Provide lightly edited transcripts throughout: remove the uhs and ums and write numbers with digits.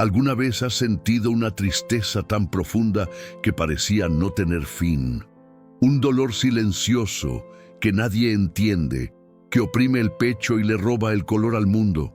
¿Alguna vez has sentido una tristeza tan profunda que parecía no tener fin? Un dolor silencioso que nadie entiende, que oprime el pecho y le roba el color al mundo.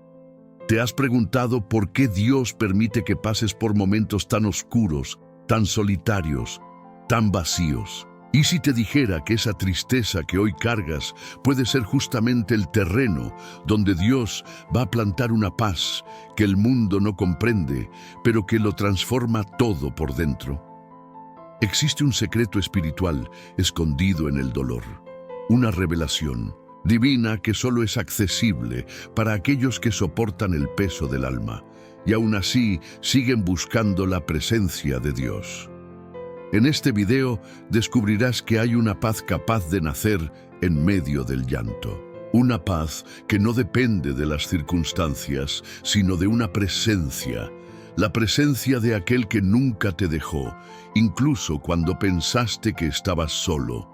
¿Te has preguntado por qué Dios permite que pases por momentos tan oscuros, tan solitarios, tan vacíos? ¿Y si te dijera que esa tristeza que hoy cargas puede ser justamente el terreno donde Dios va a plantar una paz que el mundo no comprende, pero que lo transforma todo por dentro? Existe un secreto espiritual escondido en el dolor, una revelación divina que solo es accesible para aquellos que soportan el peso del alma y aún así siguen buscando la presencia de Dios. En este video descubrirás que hay una paz capaz de nacer en medio del llanto. Una paz que no depende de las circunstancias, sino de una presencia. La presencia de aquel que nunca te dejó, incluso cuando pensaste que estabas solo.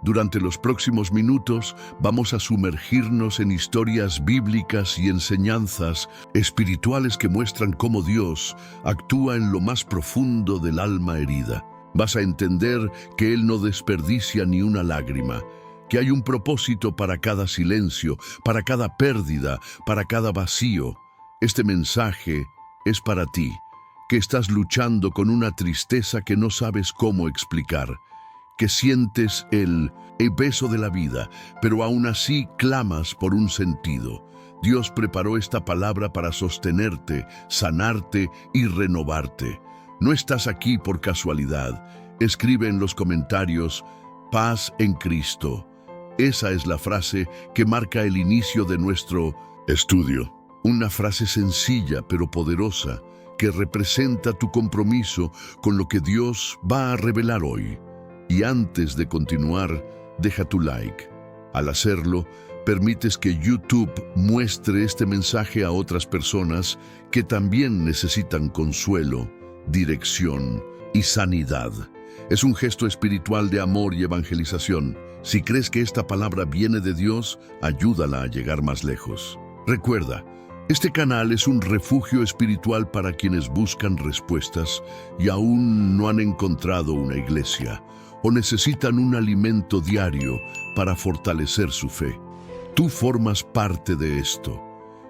Durante los próximos minutos vamos a sumergirnos en historias bíblicas y enseñanzas espirituales que muestran cómo Dios actúa en lo más profundo del alma herida. Vas a entender que Él no desperdicia ni una lágrima, que hay un propósito para cada silencio, para cada pérdida, para cada vacío. Este mensaje es para ti, que estás luchando con una tristeza que no sabes cómo explicar, que sientes el peso de la vida, pero aún así clamas por un sentido. Dios preparó esta palabra para sostenerte, sanarte y renovarte. No estás aquí por casualidad. Escribe en los comentarios, paz en Cristo. Esa es la frase que marca el inicio de nuestro estudio. Una frase sencilla pero poderosa que representa tu compromiso con lo que Dios va a revelar hoy. Y antes de continuar, deja tu like. Al hacerlo, permites que YouTube muestre este mensaje a otras personas que también necesitan consuelo, dirección y sanidad. Es un gesto espiritual de amor y evangelización. Si crees que esta palabra viene de Dios, ayúdala a llegar más lejos. Recuerda, este canal es un refugio espiritual para quienes buscan respuestas y aún no han encontrado una iglesia o necesitan un alimento diario para fortalecer su fe. Tú formas parte de esto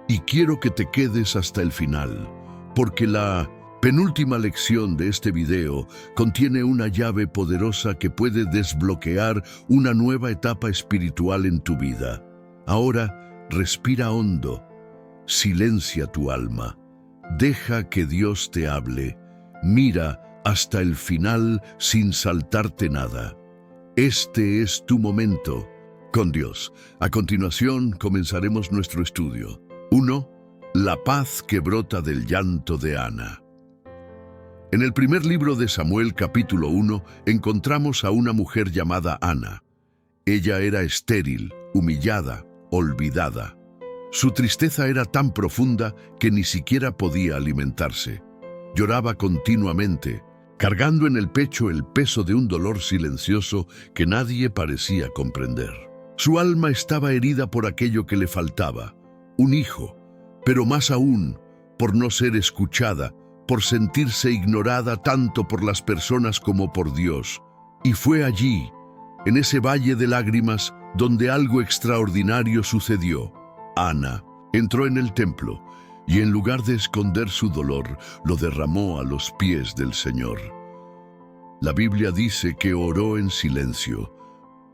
y quiero que te quedes hasta el final, porque la penúltima lección de este video contiene una llave poderosa que puede desbloquear una nueva etapa espiritual en tu vida. Ahora, respira hondo, silencia tu alma, deja que Dios te hable, mira hasta el final sin saltarte nada. Este es tu momento con Dios. A continuación comenzaremos nuestro estudio. 1. La paz que brota del llanto de Ana. En el primer libro de Samuel, capítulo 1, encontramos a una mujer llamada Ana. Ella era estéril, humillada, olvidada. Su tristeza era tan profunda que ni siquiera podía alimentarse. Lloraba continuamente, cargando en el pecho el peso de un dolor silencioso que nadie parecía comprender. Su alma estaba herida por aquello que le faltaba, un hijo, pero más aún por no ser escuchada, por sentirse ignorada tanto por las personas como por Dios. Y fue allí, en ese valle de lágrimas, donde algo extraordinario sucedió. Ana entró en el templo y en lugar de esconder su dolor, lo derramó a los pies del Señor. La Biblia dice que oró en silencio.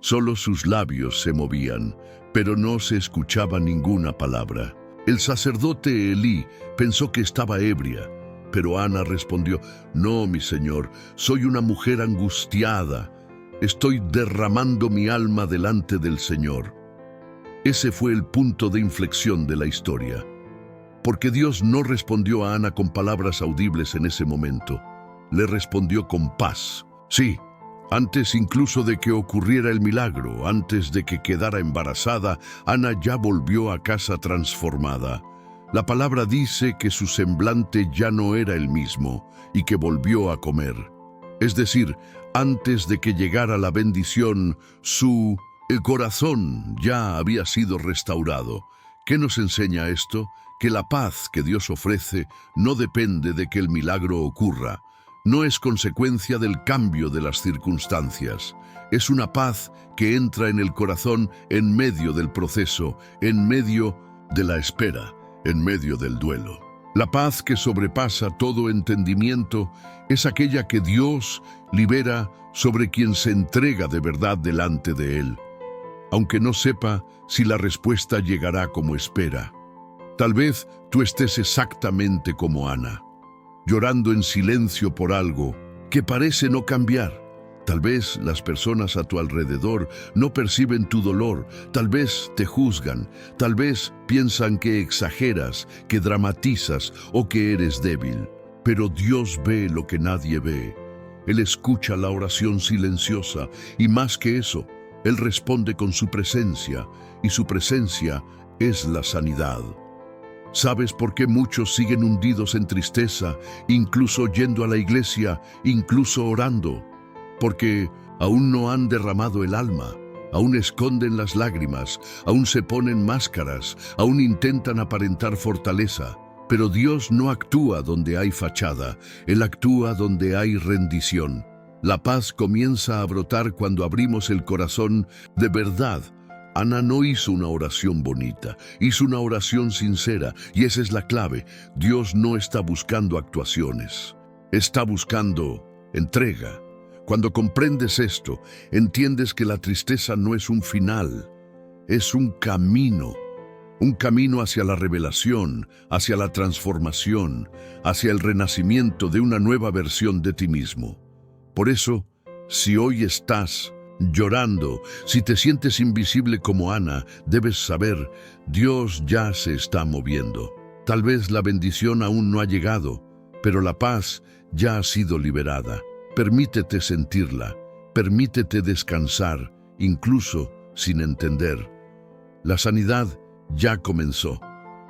Solo sus labios se movían, pero no se escuchaba ninguna palabra. El sacerdote Elí pensó que estaba ebria, pero Ana respondió, «No, mi señor, soy una mujer angustiada. Estoy derramando mi alma delante del Señor». Ese fue el punto de inflexión de la historia, porque Dios no respondió a Ana con palabras audibles en ese momento. Le respondió con paz. Sí, antes incluso de que ocurriera el milagro, antes de que quedara embarazada, Ana ya volvió a casa transformada. La palabra dice que su semblante ya no era el mismo y que volvió a comer. Es decir, antes de que llegara la bendición, el corazón ya había sido restaurado. ¿Qué nos enseña esto? Que la paz que Dios ofrece no depende de que el milagro ocurra, no es consecuencia del cambio de las circunstancias. Es una paz que entra en el corazón en medio del proceso, en medio de la espera, en medio del duelo. La paz que sobrepasa todo entendimiento es aquella que Dios libera sobre quien se entrega de verdad delante de Él, aunque no sepa si la respuesta llegará como espera. Tal vez tú estés exactamente como Ana, llorando en silencio por algo que parece no cambiar. Tal vez las personas a tu alrededor no perciben tu dolor, tal vez te juzgan, tal vez piensan que exageras, que dramatizas o que eres débil. Pero Dios ve lo que nadie ve. Él escucha la oración silenciosa y más que eso, Él responde con su presencia, y su presencia es la sanidad. ¿Sabes por qué muchos siguen hundidos en tristeza, incluso yendo a la iglesia, incluso orando? Porque aún no han derramado el alma, aún esconden las lágrimas, aún se ponen máscaras, aún intentan aparentar fortaleza. Pero Dios no actúa donde hay fachada, Él actúa donde hay rendición. La paz comienza a brotar cuando abrimos el corazón de verdad. Ana no hizo una oración bonita, hizo una oración sincera, y esa es la clave. Dios no está buscando actuaciones, está buscando entrega. Cuando comprendes esto, entiendes que la tristeza no es un final, es un camino hacia la revelación, hacia la transformación, hacia el renacimiento de una nueva versión de ti mismo. Por eso, si hoy estás llorando, si te sientes invisible como Ana, debes saber, Dios ya se está moviendo. Tal vez la bendición aún no ha llegado, pero la paz ya ha sido liberada. Permítete sentirla, permítete descansar, incluso sin entender. La sanidad ya comenzó.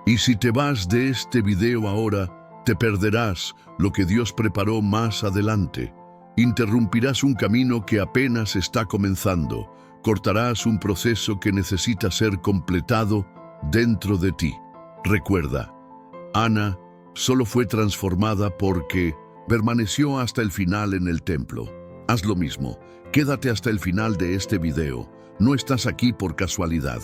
Y si te vas de este video ahora, te perderás lo que Dios preparó más adelante. Interrumpirás un camino que apenas está comenzando. Cortarás un proceso que necesita ser completado dentro de ti. Recuerda, Ana solo fue transformada porque permaneció hasta el final en el templo. Haz lo mismo. Quédate hasta el final de este video. No estás aquí por casualidad.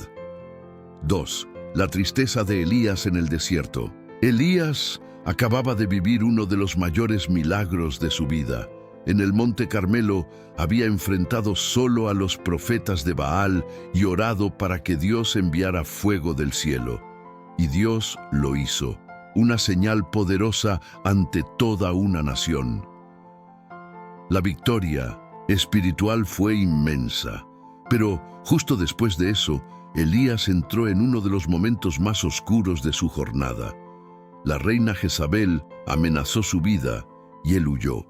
2. La tristeza de Elías en el desierto. Elías acababa de vivir uno de los mayores milagros de su vida. En el Monte Carmelo había enfrentado solo a los profetas de Baal y orado para que Dios enviara fuego del cielo. Y Dios lo hizo, una señal poderosa ante toda una nación. La victoria espiritual fue inmensa, pero justo después de eso, Elías entró en uno de los momentos más oscuros de su jornada. La reina Jezabel amenazó su vida y él huyó.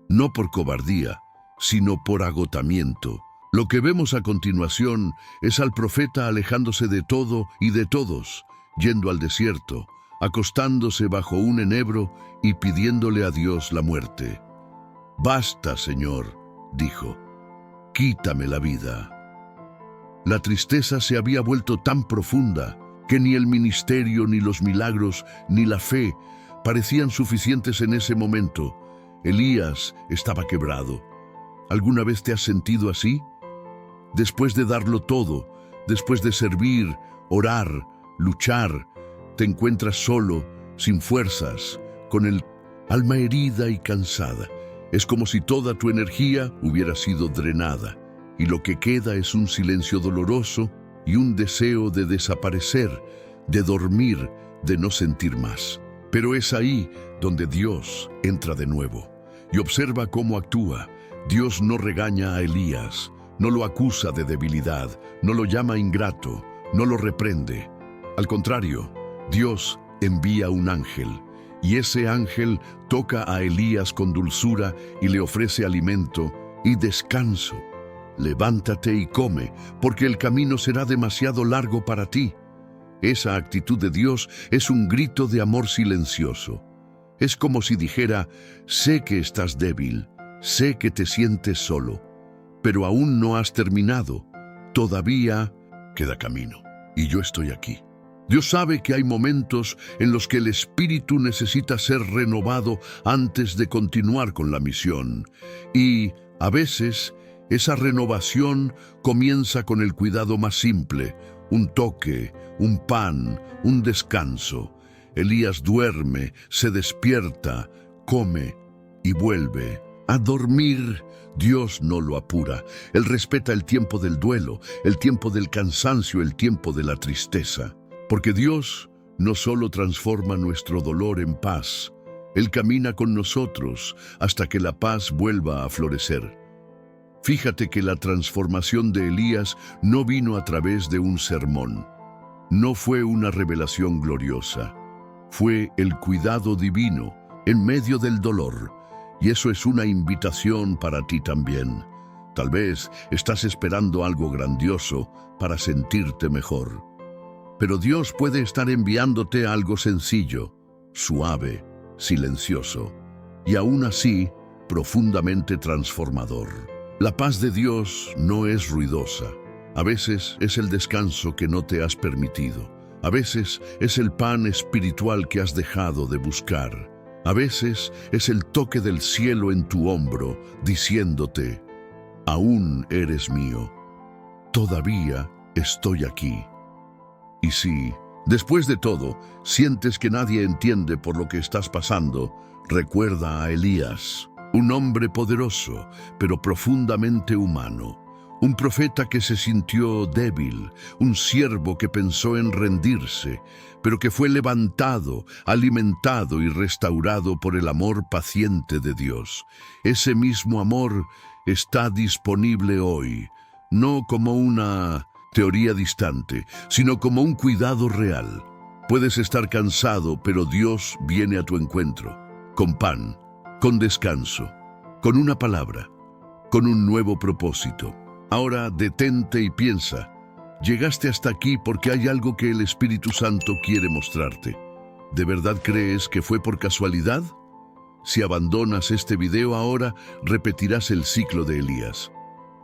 No por cobardía, sino por agotamiento. Lo que vemos a continuación es al profeta alejándose de todo y de todos, yendo al desierto, acostándose bajo un enebro y pidiéndole a Dios la muerte. «Basta, Señor», dijo, «quítame la vida». La tristeza se había vuelto tan profunda que ni el ministerio, ni los milagros, ni la fe parecían suficientes en ese momento. Elías estaba quebrado. ¿Alguna vez te has sentido así? Después de darlo todo, después de servir, orar, luchar, te encuentras solo, sin fuerzas, con el alma herida y cansada. Es como si toda tu energía hubiera sido drenada, y lo que queda es un silencio doloroso y un deseo de desaparecer, de dormir, de no sentir más. Pero es ahí donde Dios entra de nuevo y observa cómo actúa. Dios no regaña a Elías, no lo acusa de debilidad, no lo llama ingrato, no lo reprende. Al contrario, Dios envía un ángel, y ese ángel toca a Elías con dulzura y le ofrece alimento y descanso. Levántate y come, porque el camino será demasiado largo para ti. Esa actitud de Dios es un grito de amor silencioso. Es como si dijera, sé que estás débil, sé que te sientes solo, pero aún no has terminado. Todavía queda camino, y yo estoy aquí. Dios sabe que hay momentos en los que el espíritu necesita ser renovado antes de continuar con la misión. Y, a veces, esa renovación comienza con el cuidado más simple, un toque, un pan, un descanso. Elías duerme, se despierta, come y vuelve a dormir. Dios no lo apura. Él respeta el tiempo del duelo, el tiempo del cansancio, el tiempo de la tristeza. Porque Dios no solo transforma nuestro dolor en paz, Él camina con nosotros hasta que la paz vuelva a florecer. Fíjate que la transformación de Elías no vino a través de un sermón. No fue una revelación gloriosa. Fue el cuidado divino en medio del dolor. Y eso es una invitación para ti también. Tal vez estás esperando algo grandioso para sentirte mejor. Pero Dios puede estar enviándote algo sencillo, suave, silencioso, y aún así profundamente transformador. La paz de Dios no es ruidosa. A veces es el descanso que no te has permitido. A veces es el pan espiritual que has dejado de buscar. A veces es el toque del cielo en tu hombro, diciéndote, aún eres mío. Todavía estoy aquí. Y si, después de todo, sientes que nadie entiende por lo que estás pasando, recuerda a Elías, un hombre poderoso, pero profundamente humano. Un profeta que se sintió débil, un siervo que pensó en rendirse, pero que fue levantado, alimentado y restaurado por el amor paciente de Dios. Ese mismo amor está disponible hoy, no como una teoría distante, sino como un cuidado real. Puedes estar cansado, pero Dios viene a tu encuentro, con pan, con descanso, con una palabra, con un nuevo propósito. Ahora detente y piensa, llegaste hasta aquí porque hay algo que el Espíritu Santo quiere mostrarte. ¿De verdad crees que fue por casualidad? Si abandonas este video ahora, repetirás el ciclo de Elías.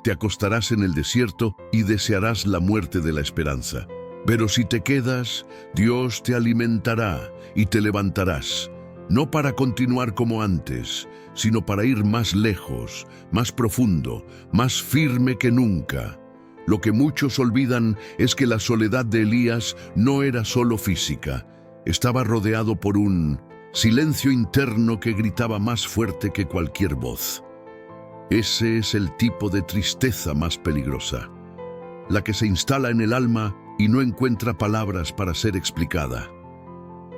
Te acostarás en el desierto y desearás la muerte de la esperanza. Pero si te quedas, Dios te alimentará y te levantarás, no para continuar como antes, sino para ir más lejos, más profundo, más firme que nunca. Lo que muchos olvidan es que la soledad de Elías no era solo física. Estaba rodeado por un silencio interno que gritaba más fuerte que cualquier voz. Ese es el tipo de tristeza más peligrosa, la que se instala en el alma y no encuentra palabras para ser explicada.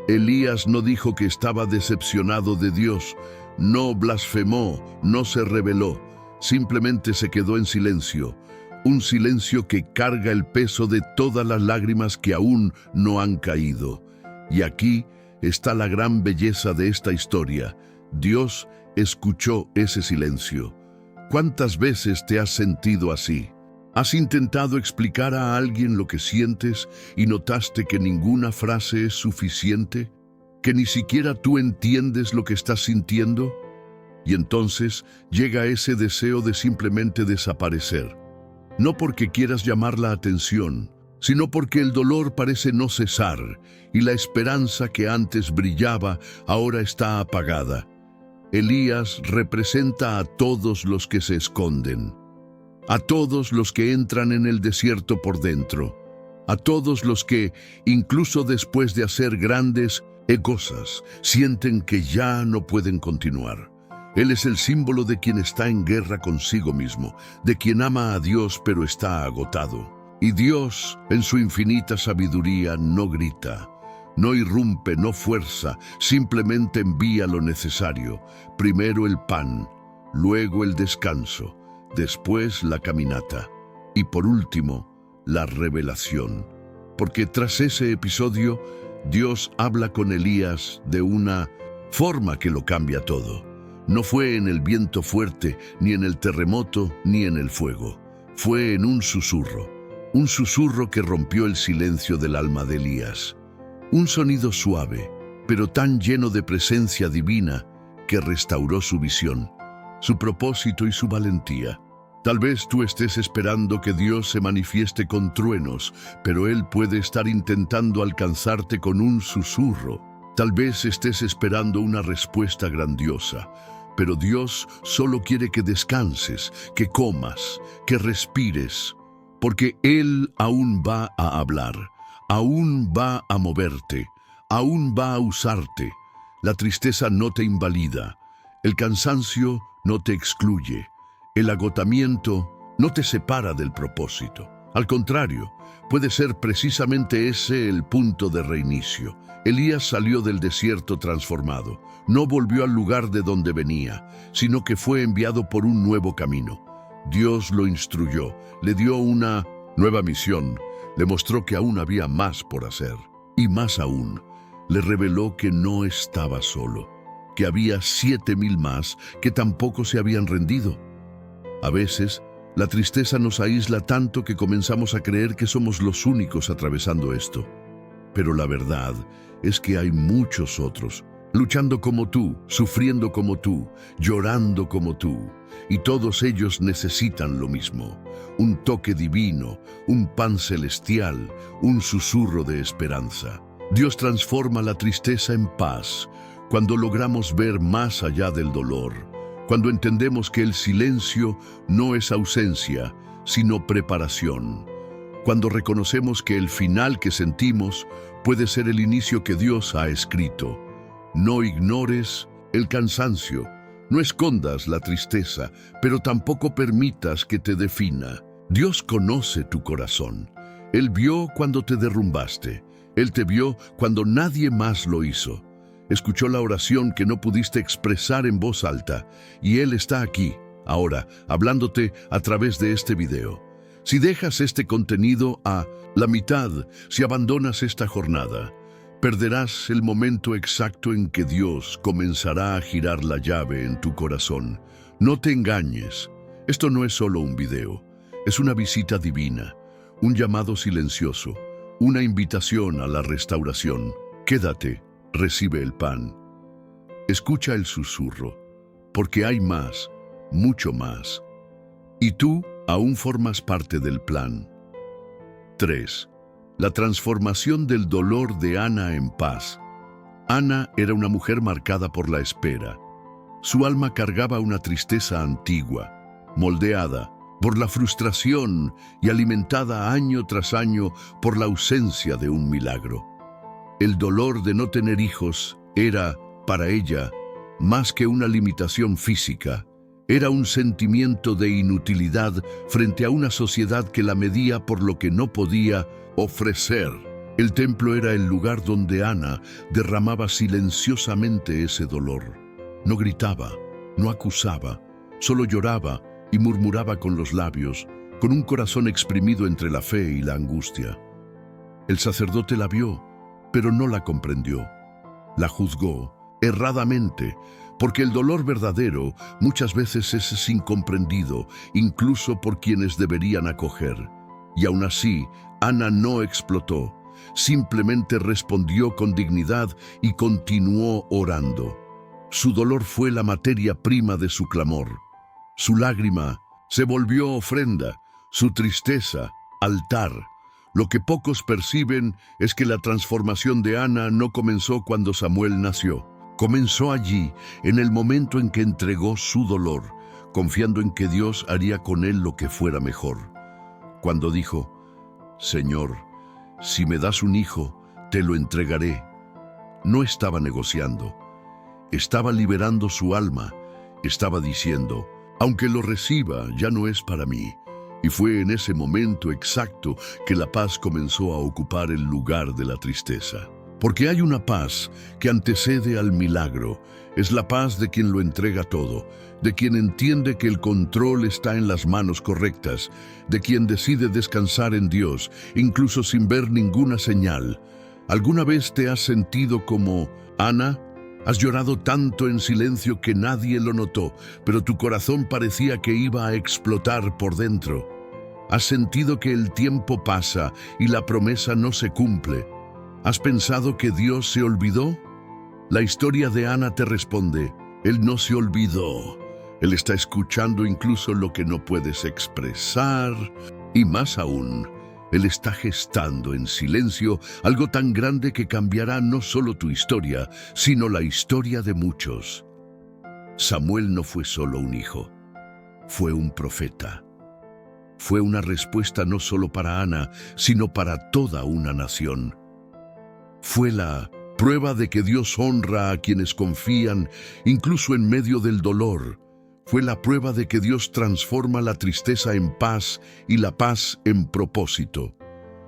Elías no dijo que estaba decepcionado de Dios, no blasfemó, no se rebeló, simplemente se quedó en silencio, un silencio que carga el peso de todas las lágrimas que aún no han caído. Y aquí está la gran belleza de esta historia. Dios escuchó ese silencio. ¿Cuántas veces te has sentido así? ¿Has intentado explicar a alguien lo que sientes y notaste que ninguna frase es suficiente? ¿Que ni siquiera tú entiendes lo que estás sintiendo? Y entonces llega ese deseo de simplemente desaparecer. No porque quieras llamar la atención, sino porque el dolor parece no cesar y la esperanza que antes brillaba ahora está apagada. Elías representa a todos los que se esconden, a todos los que entran en el desierto por dentro, a todos los que, incluso después de hacer grandes cosas, sienten que ya no pueden continuar. Él es el símbolo de quien está en guerra consigo mismo, de quien ama a Dios pero está agotado. Y Dios, en su infinita sabiduría, no grita, no irrumpe, no fuerza, simplemente envía lo necesario. Primero el pan, luego el descanso, después la caminata y por último la revelación. Porque tras ese episodio, Dios habla con Elías de una forma que lo cambia todo. No fue en el viento fuerte, ni en el terremoto, ni en el fuego. Fue en un susurro que rompió el silencio del alma de Elías. Un sonido suave, pero tan lleno de presencia divina que restauró su visión, su propósito y su valentía. Tal vez tú estés esperando que Dios se manifieste con truenos, pero Él puede estar intentando alcanzarte con un susurro. Tal vez estés esperando una respuesta grandiosa, pero Dios solo quiere que descanses, que comas, que respires, porque Él aún va a hablar, aún va a moverte, aún va a usarte. La tristeza no te invalida, el cansancio no te excluye. El agotamiento no te separa del propósito. Al contrario, puede ser precisamente ese el punto de reinicio. Elías salió del desierto transformado. No volvió al lugar de donde venía, sino que fue enviado por un nuevo camino. Dios lo instruyó, le dio una nueva misión, le mostró que aún había más por hacer. Y más aún, le reveló que no estaba solo, que había 7,000 más que tampoco se habían rendido. A veces, la tristeza nos aísla tanto que comenzamos a creer que somos los únicos atravesando esto. Pero la verdad es que hay muchos otros, luchando como tú, sufriendo como tú, llorando como tú. Y todos ellos necesitan lo mismo: un toque divino, un pan celestial, un susurro de esperanza. Dios transforma la tristeza en paz cuando logramos ver más allá del dolor. Cuando entendemos que el silencio no es ausencia, sino preparación. Cuando reconocemos que el final que sentimos puede ser el inicio que Dios ha escrito. No ignores el cansancio, no escondas la tristeza, pero tampoco permitas que te defina. Dios conoce tu corazón. Él vio cuando te derrumbaste. Él te vio cuando nadie más lo hizo. Escuchó la oración que no pudiste expresar en voz alta, y Él está aquí, ahora, hablándote a través de este video. Si dejas este contenido a la mitad, si abandonas esta jornada, perderás el momento exacto en que Dios comenzará a girar la llave en tu corazón. No te engañes, esto no es solo un video, es una visita divina, un llamado silencioso, una invitación a la restauración. Quédate. Recibe el pan. Escucha el susurro, porque hay más, mucho más. Y tú aún formas parte del plan. 3. La transformación del dolor de Ana en paz. Ana era una mujer marcada por la espera. Su alma cargaba una tristeza antigua, moldeada por la frustración y alimentada año tras año por la ausencia de un milagro. El dolor de no tener hijos era, para ella, más que una limitación física. Era un sentimiento de inutilidad frente a una sociedad que la medía por lo que no podía ofrecer. El templo era el lugar donde Ana derramaba silenciosamente ese dolor. No gritaba, no acusaba, solo lloraba y murmuraba con los labios, con un corazón exprimido entre la fe y la angustia. El sacerdote la vio, pero no la comprendió. La juzgó erradamente, porque el dolor verdadero muchas veces es incomprendido, incluso por quienes deberían acoger. Y aún así, Ana no explotó, simplemente respondió con dignidad y continuó orando. Su dolor fue la materia prima de su clamor. Su lágrima se volvió ofrenda, su tristeza, altar. Lo que pocos perciben es que la transformación de Ana no comenzó cuando Samuel nació. Comenzó allí, en el momento en que entregó su dolor, confiando en que Dios haría con él lo que fuera mejor. Cuando dijo: Señor, si me das un hijo, te lo entregaré. No estaba negociando, estaba liberando su alma, estaba diciendo: aunque lo reciba, ya no es para mí. Y fue en ese momento exacto que la paz comenzó a ocupar el lugar de la tristeza. Porque hay una paz que antecede al milagro. Es la paz de quien lo entrega todo, de quien entiende que el control está en las manos correctas, de quien decide descansar en Dios, incluso sin ver ninguna señal. ¿Alguna vez te has sentido como Ana? Has llorado tanto en silencio que nadie lo notó, pero tu corazón parecía que iba a explotar por dentro. ¿Has sentido que el tiempo pasa y la promesa no se cumple? ¿Has pensado que Dios se olvidó? La historia de Ana te responde: Él no se olvidó. Él está escuchando incluso lo que no puedes expresar. Y más aún, Él está gestando en silencio algo tan grande que cambiará no solo tu historia, sino la historia de muchos. Samuel no fue solo un hijo, fue un profeta. Fue una respuesta no solo para Ana, sino para toda una nación. Fue la prueba de que Dios honra a quienes confían, incluso en medio del dolor. Fue la prueba de que Dios transforma la tristeza en paz y la paz en propósito.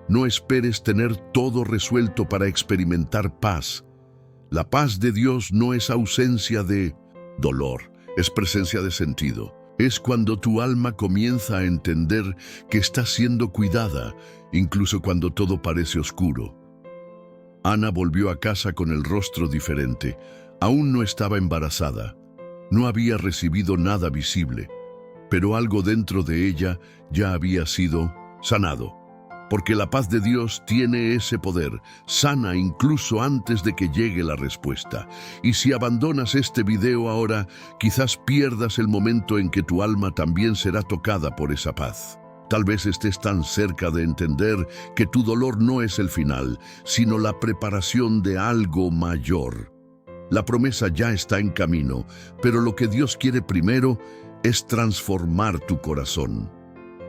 No esperes tener todo resuelto para experimentar paz. La paz de Dios no es ausencia de dolor, es presencia de sentido. Es cuando tu alma comienza a entender que está siendo cuidada, incluso cuando todo parece oscuro. Ana volvió a casa con el rostro diferente. Aún no estaba embarazada. No había recibido nada visible, pero algo dentro de ella ya había sido sanado. Porque la paz de Dios tiene ese poder, sana incluso antes de que llegue la respuesta. Y si abandonas este video ahora, quizás pierdas el momento en que tu alma también será tocada por esa paz. Tal vez estés tan cerca de entender que tu dolor no es el final, sino la preparación de algo mayor. La promesa ya está en camino, pero lo que Dios quiere primero es transformar tu corazón.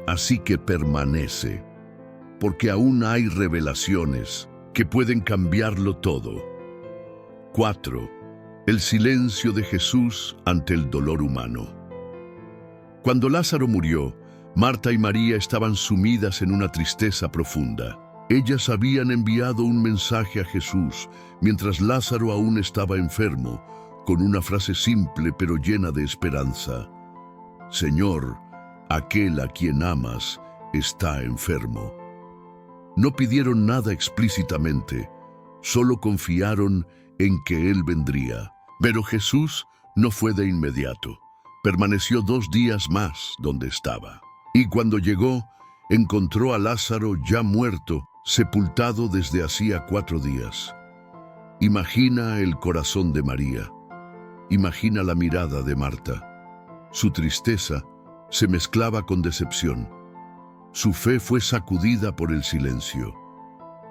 Así que permanece, porque aún hay revelaciones que pueden cambiarlo todo. 4. El silencio de Jesús ante el dolor humano. Cuando Lázaro murió, Marta y María estaban sumidas en una tristeza profunda. Ellas habían enviado un mensaje a Jesús mientras Lázaro aún estaba enfermo, con una frase simple pero llena de esperanza. Señor, aquel a quien amas está enfermo. No pidieron nada explícitamente, solo confiaron en que Él vendría. Pero Jesús no fue de inmediato. Permaneció 2 días más donde estaba. Y cuando llegó, encontró a Lázaro ya muerto, sepultado desde hacía 4 días. Imagina el corazón de María. Imagina la mirada de Marta. Su tristeza se mezclaba con decepción. Su fe fue sacudida por el silencio.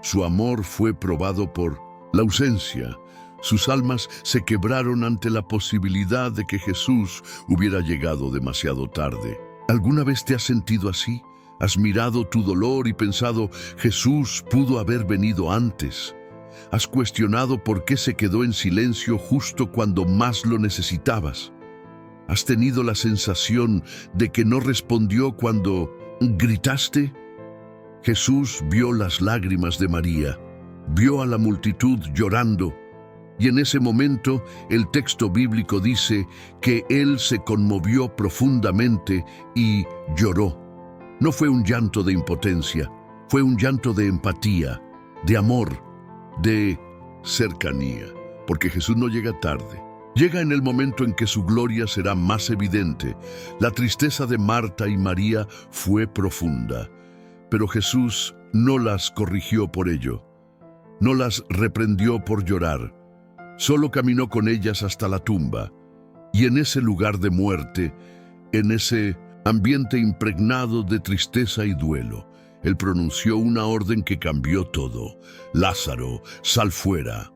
Su amor fue probado por la ausencia. Sus almas se quebraron ante la posibilidad de que Jesús hubiera llegado demasiado tarde. ¿Alguna vez te has sentido así? ¿Has mirado tu dolor y pensado, Jesús pudo haber venido antes? ¿Has cuestionado por qué se quedó en silencio justo cuando más lo necesitabas? ¿Has tenido la sensación de que no respondió cuando gritaste? Jesús vio las lágrimas de María, vio a la multitud llorando, y en ese momento el texto bíblico dice que Él se conmovió profundamente y lloró. No fue un llanto de impotencia, fue un llanto de empatía, de amor, de cercanía, porque Jesús no llega tarde. Llega en el momento en que su gloria será más evidente. La tristeza de Marta y María fue profunda, pero Jesús no las corrigió por ello, no las reprendió por llorar. Solo caminó con ellas hasta la tumba, y en ese lugar de muerte, en ese ambiente impregnado de tristeza y duelo, Él pronunció una orden que cambió todo. Lázaro, sal fuera.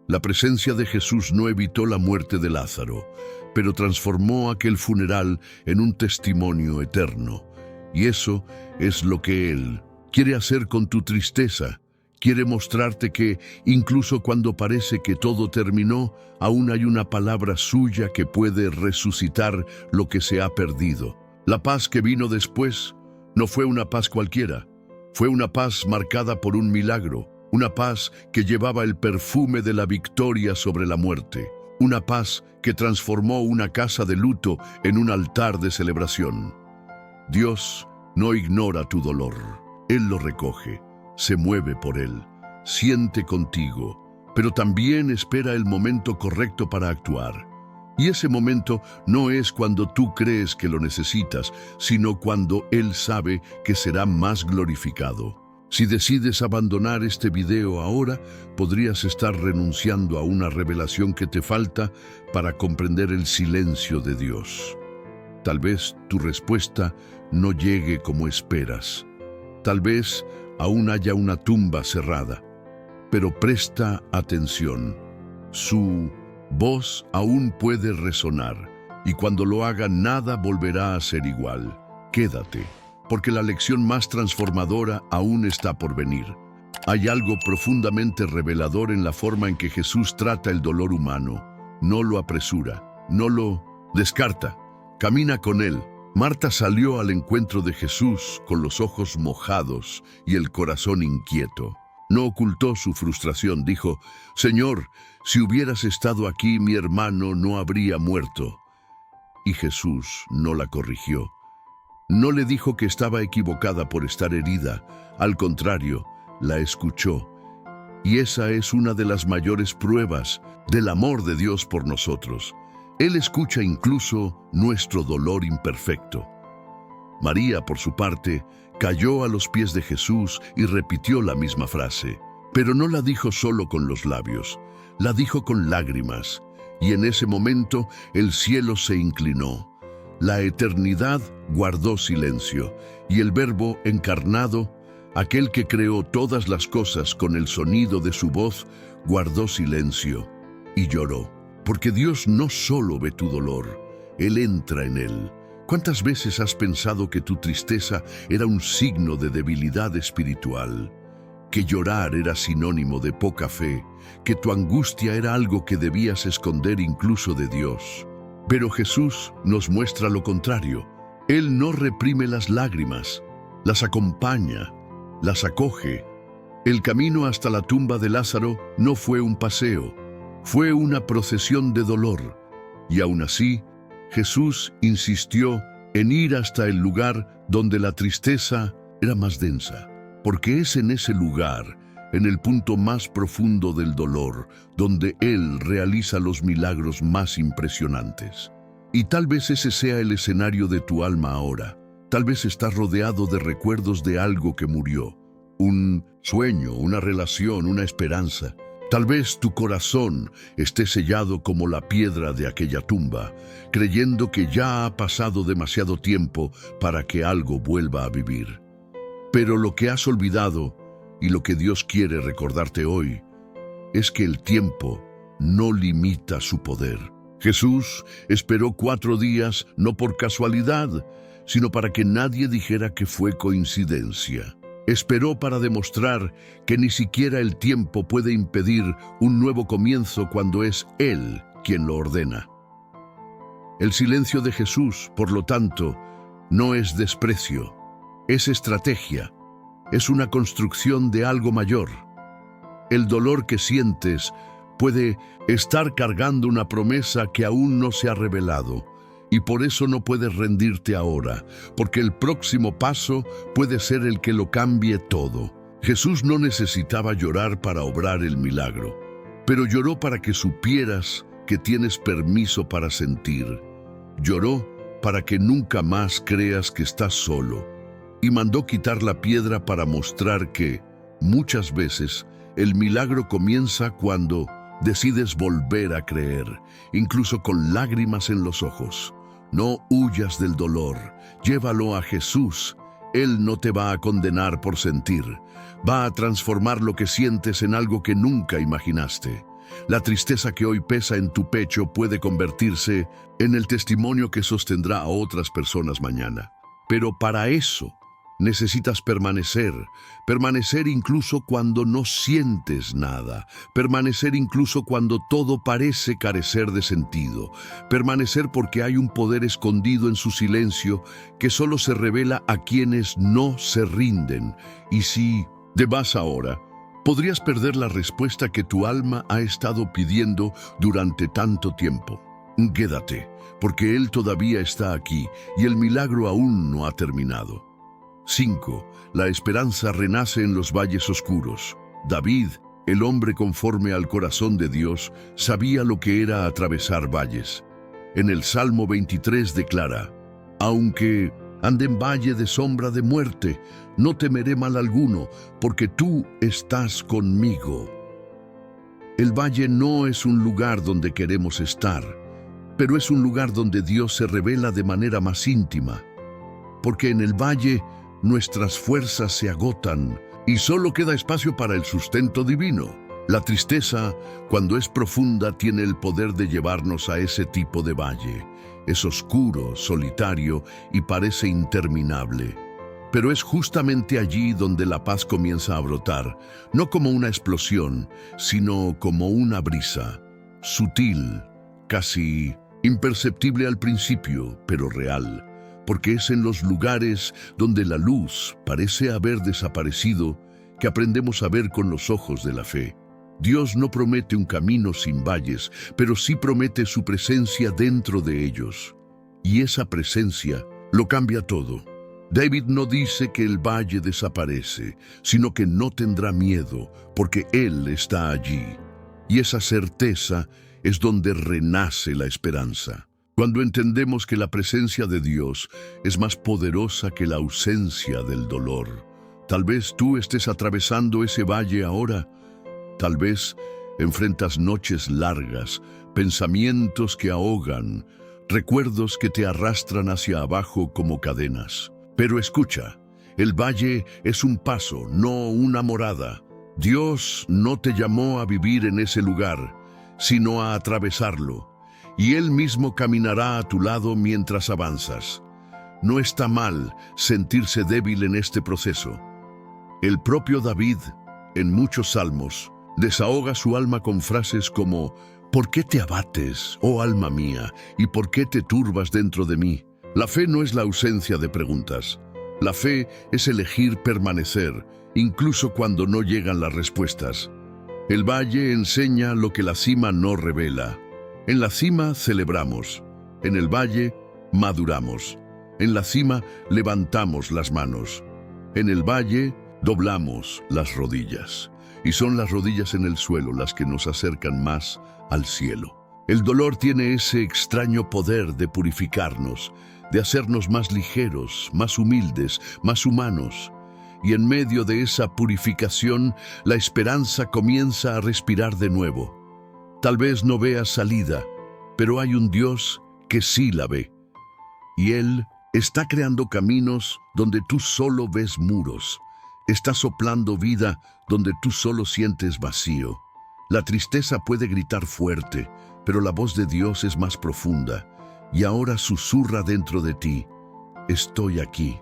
La presencia de Jesús no evitó la muerte de Lázaro, pero transformó aquel funeral en un testimonio eterno. Y eso es lo que Él quiere hacer con tu tristeza. Quiere mostrarte que, incluso cuando parece que todo terminó, aún hay una palabra suya que puede resucitar lo que se ha perdido. La paz que vino después no fue una paz cualquiera. Fue una paz marcada por un milagro, una paz que llevaba el perfume de la victoria sobre la muerte, una paz que transformó una casa de luto en un altar de celebración. Dios no ignora tu dolor. Él lo recoge. Se mueve por él, siente contigo, pero también espera el momento correcto para actuar. Y ese momento no es cuando tú crees que lo necesitas, sino cuando Él sabe que será más glorificado. Si decides abandonar este video ahora, podrías estar renunciando a una revelación que te falta para comprender el silencio de Dios. Tal vez tu respuesta no llegue como esperas. Tal vez aún haya una tumba cerrada. Pero presta atención. Su voz aún puede resonar, y cuando lo haga nada volverá a ser igual. Quédate, porque la lección más transformadora aún está por venir. Hay algo profundamente revelador en la forma en que Jesús trata el dolor humano. No lo apresura, no lo descarta, camina con él. Marta salió al encuentro de Jesús con los ojos mojados y el corazón inquieto. No ocultó su frustración, dijo: «Señor, si hubieras estado aquí, mi hermano no habría muerto». Y Jesús no la corrigió. No le dijo que estaba equivocada por estar herida. Al contrario, la escuchó. Y esa es una de las mayores pruebas del amor de Dios por nosotros. Él escucha incluso nuestro dolor imperfecto. María, por su parte, cayó a los pies de Jesús y repitió la misma frase. Pero no la dijo solo con los labios, la dijo con lágrimas. Y en ese momento el cielo se inclinó. La eternidad guardó silencio, y el Verbo encarnado, aquel que creó todas las cosas con el sonido de su voz, guardó silencio y lloró. Porque Dios no solo ve tu dolor, Él entra en él. ¿Cuántas veces has pensado que tu tristeza era un signo de debilidad espiritual? Que llorar era sinónimo de poca fe, que tu angustia era algo que debías esconder incluso de Dios. Pero Jesús nos muestra lo contrario. Él no reprime las lágrimas, las acompaña, las acoge. El camino hasta la tumba de Lázaro no fue un paseo, fue una procesión de dolor. Y aún así, Jesús insistió en ir hasta el lugar donde la tristeza era más densa, porque es en ese lugar, en el punto más profundo del dolor, donde Él realiza los milagros más impresionantes. Y tal vez ese sea el escenario de tu alma ahora. Tal vez estás rodeado de recuerdos de algo que murió, un sueño, una relación, una esperanza. Tal vez tu corazón esté sellado como la piedra de aquella tumba, creyendo que ya ha pasado demasiado tiempo para que algo vuelva a vivir. Pero lo que has olvidado y lo que Dios quiere recordarte hoy es que el tiempo no limita su poder. Jesús esperó 4 días no por casualidad, sino para que nadie dijera que fue coincidencia. Esperó para demostrar que ni siquiera el tiempo puede impedir un nuevo comienzo cuando es Él quien lo ordena. El silencio de Jesús, por lo tanto, no es desprecio, es estrategia, es una construcción de algo mayor. El dolor que sientes puede estar cargando una promesa que aún no se ha revelado. Y por eso no puedes rendirte ahora, porque el próximo paso puede ser el que lo cambie todo. Jesús no necesitaba llorar para obrar el milagro, pero lloró para que supieras que tienes permiso para sentir. Lloró para que nunca más creas que estás solo. Y mandó quitar la piedra para mostrar que, muchas veces, el milagro comienza cuando decides volver a creer, incluso con lágrimas en los ojos. No huyas del dolor, llévalo a Jesús. Él no te va a condenar por sentir, va a transformar lo que sientes en algo que nunca imaginaste. La tristeza que hoy pesa en tu pecho puede convertirse en el testimonio que sostendrá a otras personas mañana. Pero para eso necesitas permanecer incluso cuando no sientes nada, permanecer incluso cuando todo parece carecer de sentido, permanecer porque hay un poder escondido en su silencio que solo se revela a quienes no se rinden. Y si te vas ahora, podrías perder la respuesta que tu alma ha estado pidiendo durante tanto tiempo. Quédate, porque Él todavía está aquí y el milagro aún no ha terminado. 5. La esperanza renace en los valles oscuros. David, el hombre conforme al corazón de Dios, sabía lo que era atravesar valles. En el Salmo 23 declara: «Aunque ande en valle de sombra de muerte, no temeré mal alguno, porque tú estás conmigo». El valle no es un lugar donde queremos estar, pero es un lugar donde Dios se revela de manera más íntima, porque en el valle nuestras fuerzas se agotan y solo queda espacio para el sustento divino. La tristeza, cuando es profunda, tiene el poder de llevarnos a ese tipo de valle. Es oscuro, solitario y parece interminable. Pero es justamente allí donde la paz comienza a brotar, no como una explosión, sino como una brisa, sutil, casi imperceptible al principio, pero real, porque es en los lugares donde la luz parece haber desaparecido que aprendemos a ver con los ojos de la fe. Dios no promete un camino sin valles, pero sí promete su presencia dentro de ellos. Y esa presencia lo cambia todo. David no dice que el valle desaparece, sino que no tendrá miedo, porque Él está allí. Y esa certeza es donde renace la esperanza. Cuando entendemos que la presencia de Dios es más poderosa que la ausencia del dolor. Tal vez tú estés atravesando ese valle ahora. Tal vez enfrentas noches largas, pensamientos que ahogan, recuerdos que te arrastran hacia abajo como cadenas. Pero escucha, el valle es un paso, no una morada. Dios no te llamó a vivir en ese lugar, sino a atravesarlo, y Él mismo caminará a tu lado mientras avanzas. No está mal sentirse débil en este proceso. El propio David, en muchos salmos, desahoga su alma con frases como: ¿por qué te abates, oh alma mía, y por qué te turbas dentro de mí? La fe no es la ausencia de preguntas. La fe es elegir permanecer, incluso cuando no llegan las respuestas. El valle enseña lo que la cima no revela. En la cima celebramos, en el valle maduramos. En la cima levantamos las manos, en el valle doblamos las rodillas. Y son las rodillas en el suelo las que nos acercan más al cielo. El dolor tiene ese extraño poder de purificarnos, de hacernos más ligeros, más humildes, más humanos. Y en medio de esa purificación, la esperanza comienza a respirar de nuevo. Tal vez no veas salida, pero hay un Dios que sí la ve. Y Él está creando caminos donde tú solo ves muros. Está soplando vida donde tú solo sientes vacío. La tristeza puede gritar fuerte, pero la voz de Dios es más profunda, y ahora susurra dentro de ti: estoy aquí.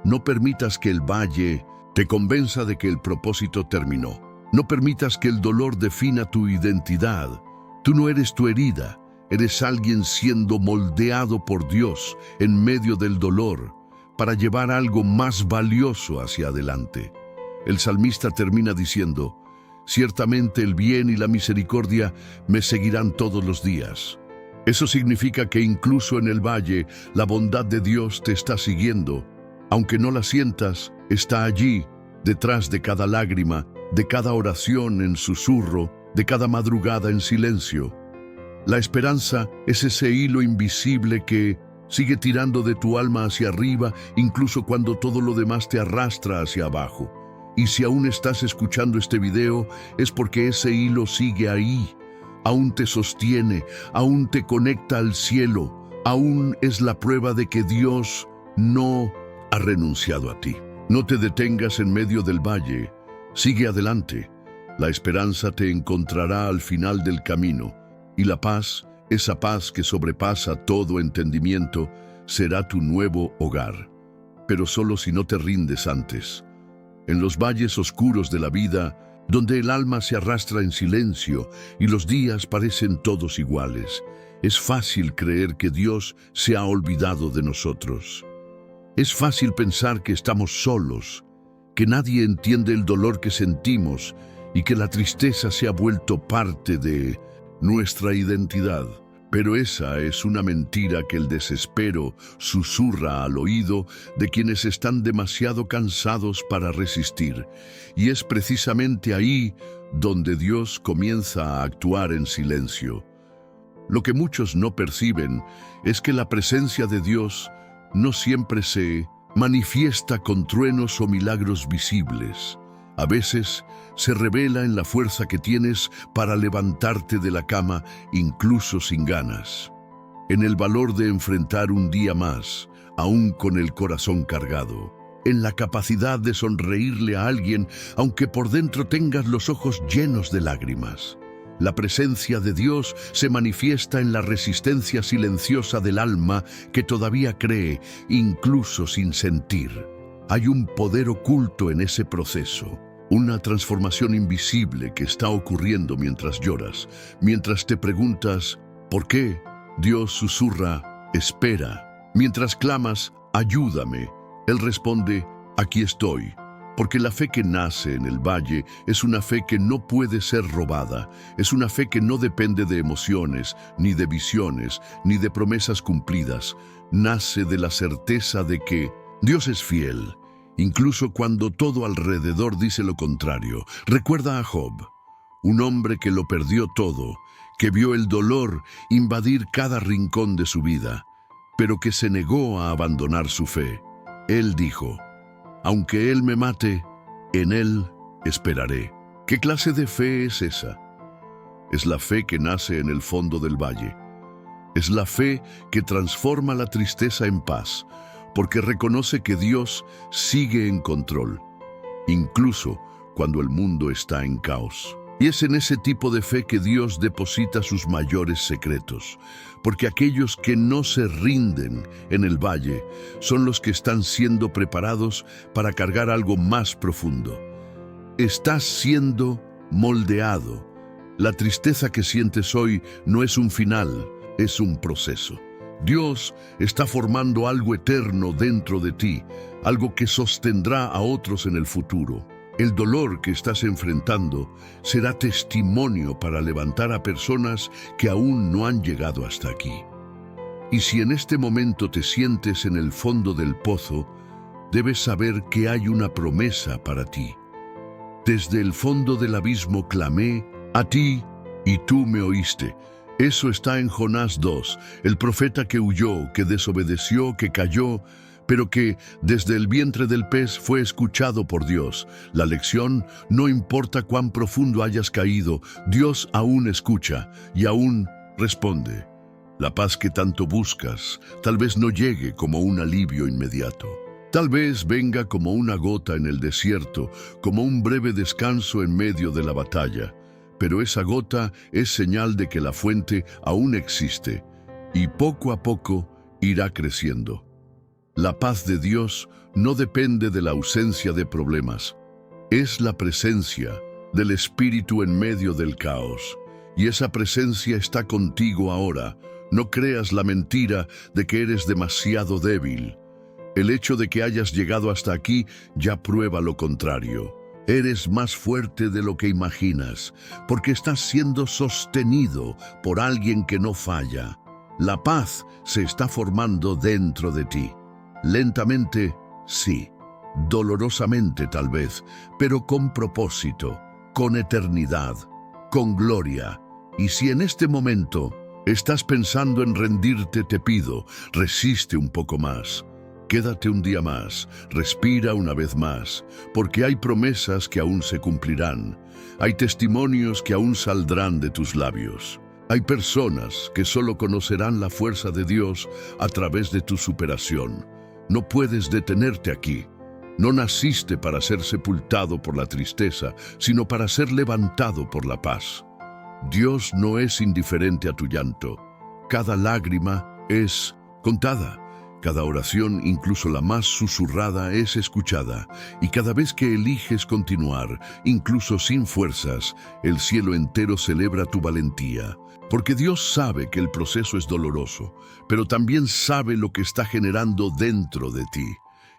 No permitas que el valle te convenza de que el propósito terminó. No permitas que el dolor defina tu identidad. Tú no eres tu herida, eres alguien siendo moldeado por Dios en medio del dolor, para llevar algo más valioso hacia adelante. El salmista termina diciendo: ciertamente el bien y la misericordia me seguirán todos los días. Eso significa que incluso en el valle, la bondad de Dios te está siguiendo. Aunque no la sientas, está allí, detrás de cada lágrima, de cada oración en susurro, de cada madrugada en silencio. La esperanza es ese hilo invisible que sigue tirando de tu alma hacia arriba, incluso cuando todo lo demás te arrastra hacia abajo. Y si aún estás escuchando este video, es porque ese hilo sigue ahí. Aún te sostiene, aún te conecta al cielo, aún es la prueba de que Dios no ha renunciado a ti. No te detengas en medio del valle, sigue adelante. La esperanza te encontrará al final del camino, y la paz, esa paz que sobrepasa todo entendimiento, será tu nuevo hogar. Pero solo si no te rindes antes. En los valles oscuros de la vida, donde el alma se arrastra en silencio y los días parecen todos iguales, es fácil creer que Dios se ha olvidado de nosotros. Es fácil pensar que estamos solos, que nadie entiende el dolor que sentimos y que la tristeza se ha vuelto parte de nuestra identidad. Pero esa es una mentira que el desespero susurra al oído de quienes están demasiado cansados para resistir. Y es precisamente ahí donde Dios comienza a actuar en silencio. Lo que muchos no perciben es que la presencia de Dios no siempre se manifiesta con truenos o milagros visibles. A veces se revela en la fuerza que tienes para levantarte de la cama incluso sin ganas. en el valor de enfrentar un día más, aún con el corazón cargado, en la capacidad de sonreírle a alguien aunque por dentro tengas los ojos llenos de lágrimas. La presencia de Dios se manifiesta en la resistencia silenciosa del alma que todavía cree, incluso sin sentir. Hay un poder oculto en ese proceso, una transformación invisible que está ocurriendo mientras lloras, mientras te preguntas, ¿por qué? Dios susurra, espera. Mientras clamas, ayúdame, Él responde, aquí estoy. Porque la fe que nace en el valle es una fe que no puede ser robada, es una fe que no depende de emociones, ni de visiones, ni de promesas cumplidas. Nace de la certeza de que Dios es fiel, incluso cuando todo alrededor dice lo contrario. Recuerda a Job, un hombre que lo perdió todo, que vio el dolor invadir cada rincón de su vida, pero que se negó a abandonar su fe. Él dijo, aunque Él me mate, en Él esperaré. ¿Qué clase de fe es esa? Es la fe que nace en el fondo del valle. Es la fe que transforma la tristeza en paz, porque reconoce que Dios sigue en control, incluso cuando el mundo está en caos. Y es en ese tipo de fe que Dios deposita sus mayores secretos, porque aquellos que no se rinden en el valle son los que están siendo preparados para cargar algo más profundo. Estás siendo moldeado. La tristeza que sientes hoy no es un final, es un proceso. Dios está formando algo eterno dentro de ti, algo que sostendrá a otros en el futuro. El dolor que estás enfrentando será testimonio para levantar a personas que aún no han llegado hasta aquí. Y si en este momento te sientes en el fondo del pozo, debes saber que hay una promesa para ti. Desde el fondo del abismo clamé a ti y tú me oíste. Eso está en Jonás 2, el profeta que huyó, que desobedeció, que cayó, pero que desde el vientre del pez fue escuchado por Dios. La lección, no importa cuán profundo hayas caído, Dios aún escucha y aún responde. La paz que tanto buscas tal vez no llegue como un alivio inmediato. Tal vez venga como una gota en el desierto, como un breve descanso en medio de la batalla. Pero esa gota es señal de que la fuente aún existe y poco a poco irá creciendo. La paz de Dios no depende de la ausencia de problemas. Es la presencia del Espíritu en medio del caos. Y esa presencia está contigo ahora. No creas la mentira de que eres demasiado débil. El hecho de que hayas llegado hasta aquí ya prueba lo contrario. Eres más fuerte de lo que imaginas, porque estás siendo sostenido por alguien que no falla. La paz se está formando dentro de ti. Lentamente, sí. Dolorosamente tal vez, pero con propósito, con eternidad, con gloria. Y si en este momento estás pensando en rendirte, te pido, resiste un poco más. Quédate un día más, respira una vez más, porque hay promesas que aún se cumplirán. Hay testimonios que aún saldrán de tus labios. Hay personas que solo conocerán la fuerza de Dios a través de tu superación. No puedes detenerte aquí. No naciste para ser sepultado por la tristeza, sino para ser levantado por la paz. Dios no es indiferente a tu llanto. Cada lágrima es contada. Cada oración, incluso la más susurrada, es escuchada. Y cada vez que eliges continuar, incluso sin fuerzas, el cielo entero celebra tu valentía. Porque Dios sabe que el proceso es doloroso, pero también sabe lo que está generando dentro de ti.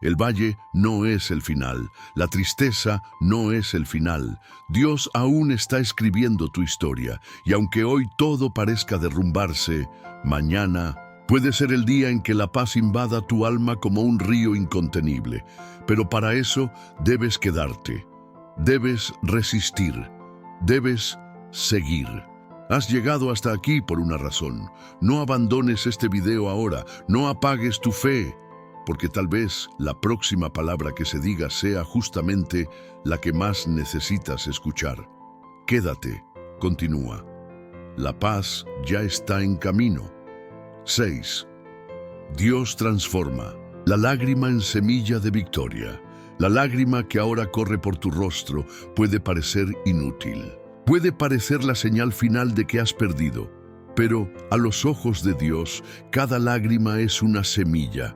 El valle no es el final, la tristeza no es el final. Dios aún está escribiendo tu historia, y aunque hoy todo parezca derrumbarse, mañana puede ser el día en que la paz invada tu alma como un río incontenible. Pero para eso debes quedarte, debes resistir, debes seguir. Has llegado hasta aquí por una razón. No abandones este video ahora, no apagues tu fe, porque tal vez la próxima palabra que se diga sea justamente la que más necesitas escuchar. Quédate, continúa. La paz ya está en camino. 6. Dios transforma la lágrima en semilla de victoria. La lágrima que ahora corre por tu rostro puede parecer inútil. Puede parecer la señal final de que has perdido. Pero a los ojos de Dios, cada lágrima es una semilla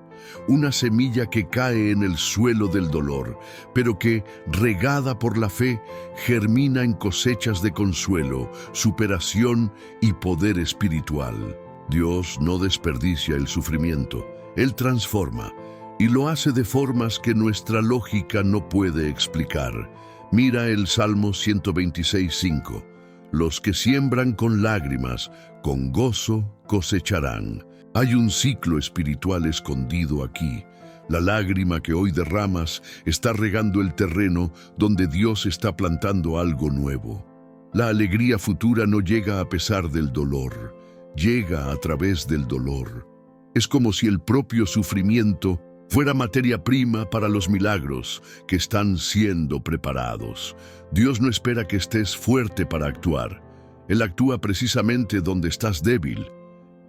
que cae en el suelo del dolor, pero que, regada por la fe, germina en cosechas de consuelo, superación y poder espiritual. Dios no desperdicia el sufrimiento, Él transforma, y lo hace de formas que nuestra lógica no puede explicar. Mira el Salmo 126:5. Los que siembran con lágrimas, con gozo cosecharán. Hay un ciclo espiritual escondido aquí. La lágrima que hoy derramas está regando el terreno donde Dios está plantando algo nuevo. La alegría futura no llega a pesar del dolor, llega a través del dolor. Es como si el propio sufrimiento fuera materia prima para los milagros que están siendo preparados. Dios no espera que estés fuerte para actuar. Él actúa precisamente donde estás débil.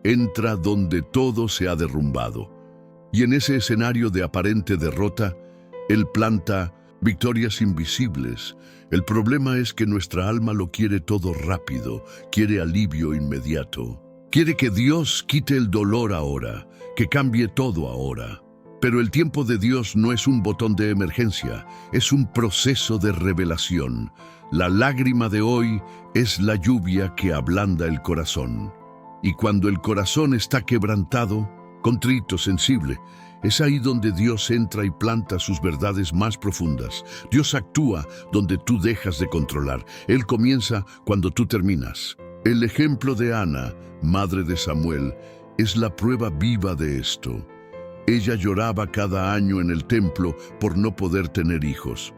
Entra donde todo se ha derrumbado. Y en ese escenario de aparente derrota, Él planta victorias invisibles. El problema es que nuestra alma lo quiere todo rápido, quiere alivio inmediato. Quiere que Dios quite el dolor ahora, que cambie todo ahora. Pero el tiempo de Dios no es un botón de emergencia, es un proceso de revelación. La lágrima de hoy es la lluvia que ablanda el corazón. Y cuando el corazón está quebrantado, contrito, sensible, es ahí donde Dios entra y planta sus verdades más profundas. Dios actúa donde tú dejas de controlar. Él comienza cuando tú terminas. El ejemplo de Ana, madre de Samuel, es la prueba viva de esto. Ella lloraba cada año en el templo por no poder tener hijos.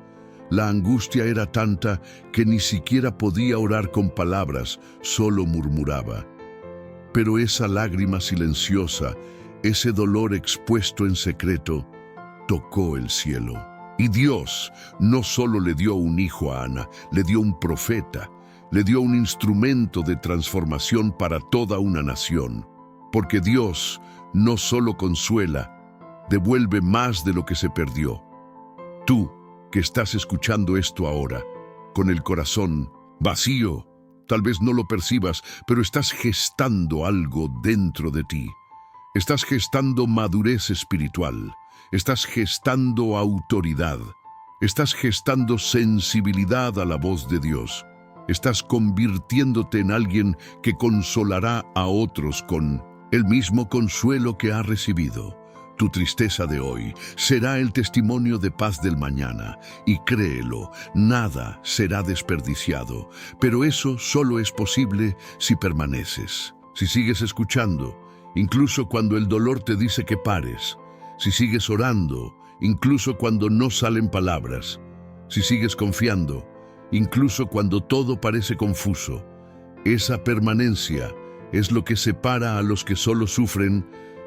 La angustia era tanta que ni siquiera podía orar con palabras, solo murmuraba. Pero esa lágrima silenciosa, ese dolor expuesto en secreto, tocó el cielo. Y Dios no solo le dio un hijo a Ana, le dio un profeta, le dio un instrumento de transformación para toda una nación. Porque Dios no solo consuela, devuelve más de lo que se perdió. Tú, que estás escuchando esto ahora, con el corazón vacío, tal vez no lo percibas, pero estás gestando algo dentro de ti. Estás gestando madurez espiritual. Estás gestando autoridad. Estás gestando sensibilidad a la voz de Dios. Estás convirtiéndote en alguien que consolará a otros con el mismo consuelo que ha recibido. Tu tristeza de hoy será el testimonio de paz del mañana, y créelo, nada será desperdiciado, pero eso solo es posible si permaneces, si sigues escuchando, incluso cuando el dolor te dice que pares, si sigues orando, incluso cuando no salen palabras, si sigues confiando, incluso cuando todo parece confuso. Esa permanencia es lo que separa a los que solo sufren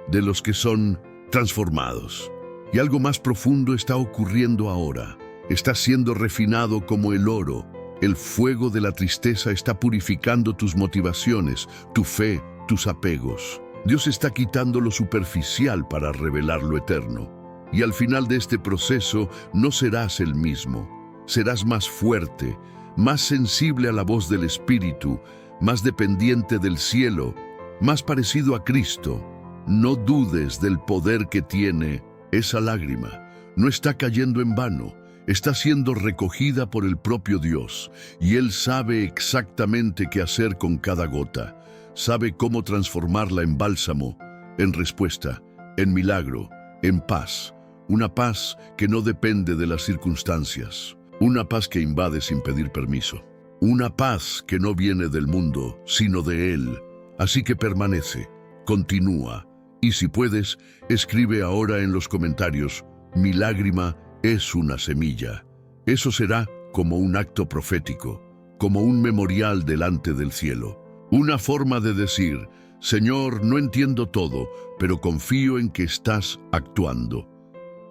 de los que son transformados. Y algo más profundo está ocurriendo ahora. Estás siendo refinado como el oro. El fuego de la tristeza está purificando tus motivaciones, tu fe, tus apegos. Dios está quitando lo superficial para revelar lo eterno. Y al final de este proceso no serás el mismo. Serás más fuerte, más sensible a la voz del Espíritu, más dependiente del cielo, más parecido a Cristo. No dudes del poder que tiene esa lágrima. No está cayendo en vano, está siendo recogida por el propio Dios, y Él sabe exactamente qué hacer con cada gota. Sabe cómo transformarla en bálsamo, en respuesta, en milagro, en paz. Una paz que no depende de las circunstancias. Una paz que invade sin pedir permiso. Una paz que no viene del mundo, sino de Él. Así que permanece, continúa. Y si puedes, escribe ahora en los comentarios: mi lágrima es una semilla. Eso será como un acto profético, como un memorial delante del cielo. Una forma de decir: Señor, no entiendo todo, pero confío en que estás actuando.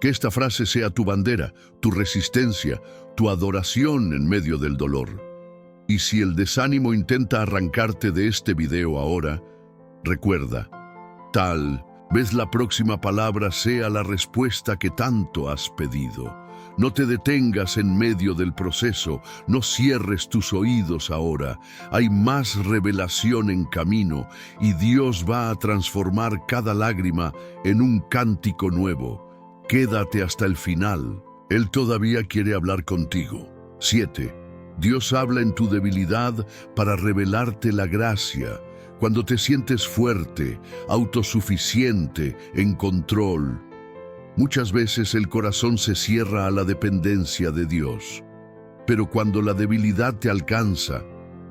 Que esta frase sea tu bandera, tu resistencia, tu adoración en medio del dolor. Y si el desánimo intenta arrancarte de este video ahora, recuerda, Tal vez la próxima palabra sea la respuesta que tanto has pedido. No te detengas en medio del proceso, no cierres tus oídos ahora. Hay más revelación en camino y Dios va a transformar cada lágrima en un cántico nuevo. Quédate hasta el final. Él todavía quiere hablar contigo. 7. Dios habla en tu debilidad para revelarte la gracia. Cuando te sientes fuerte, autosuficiente, en control, muchas veces el corazón se cierra a la dependencia de Dios. Pero cuando la debilidad te alcanza,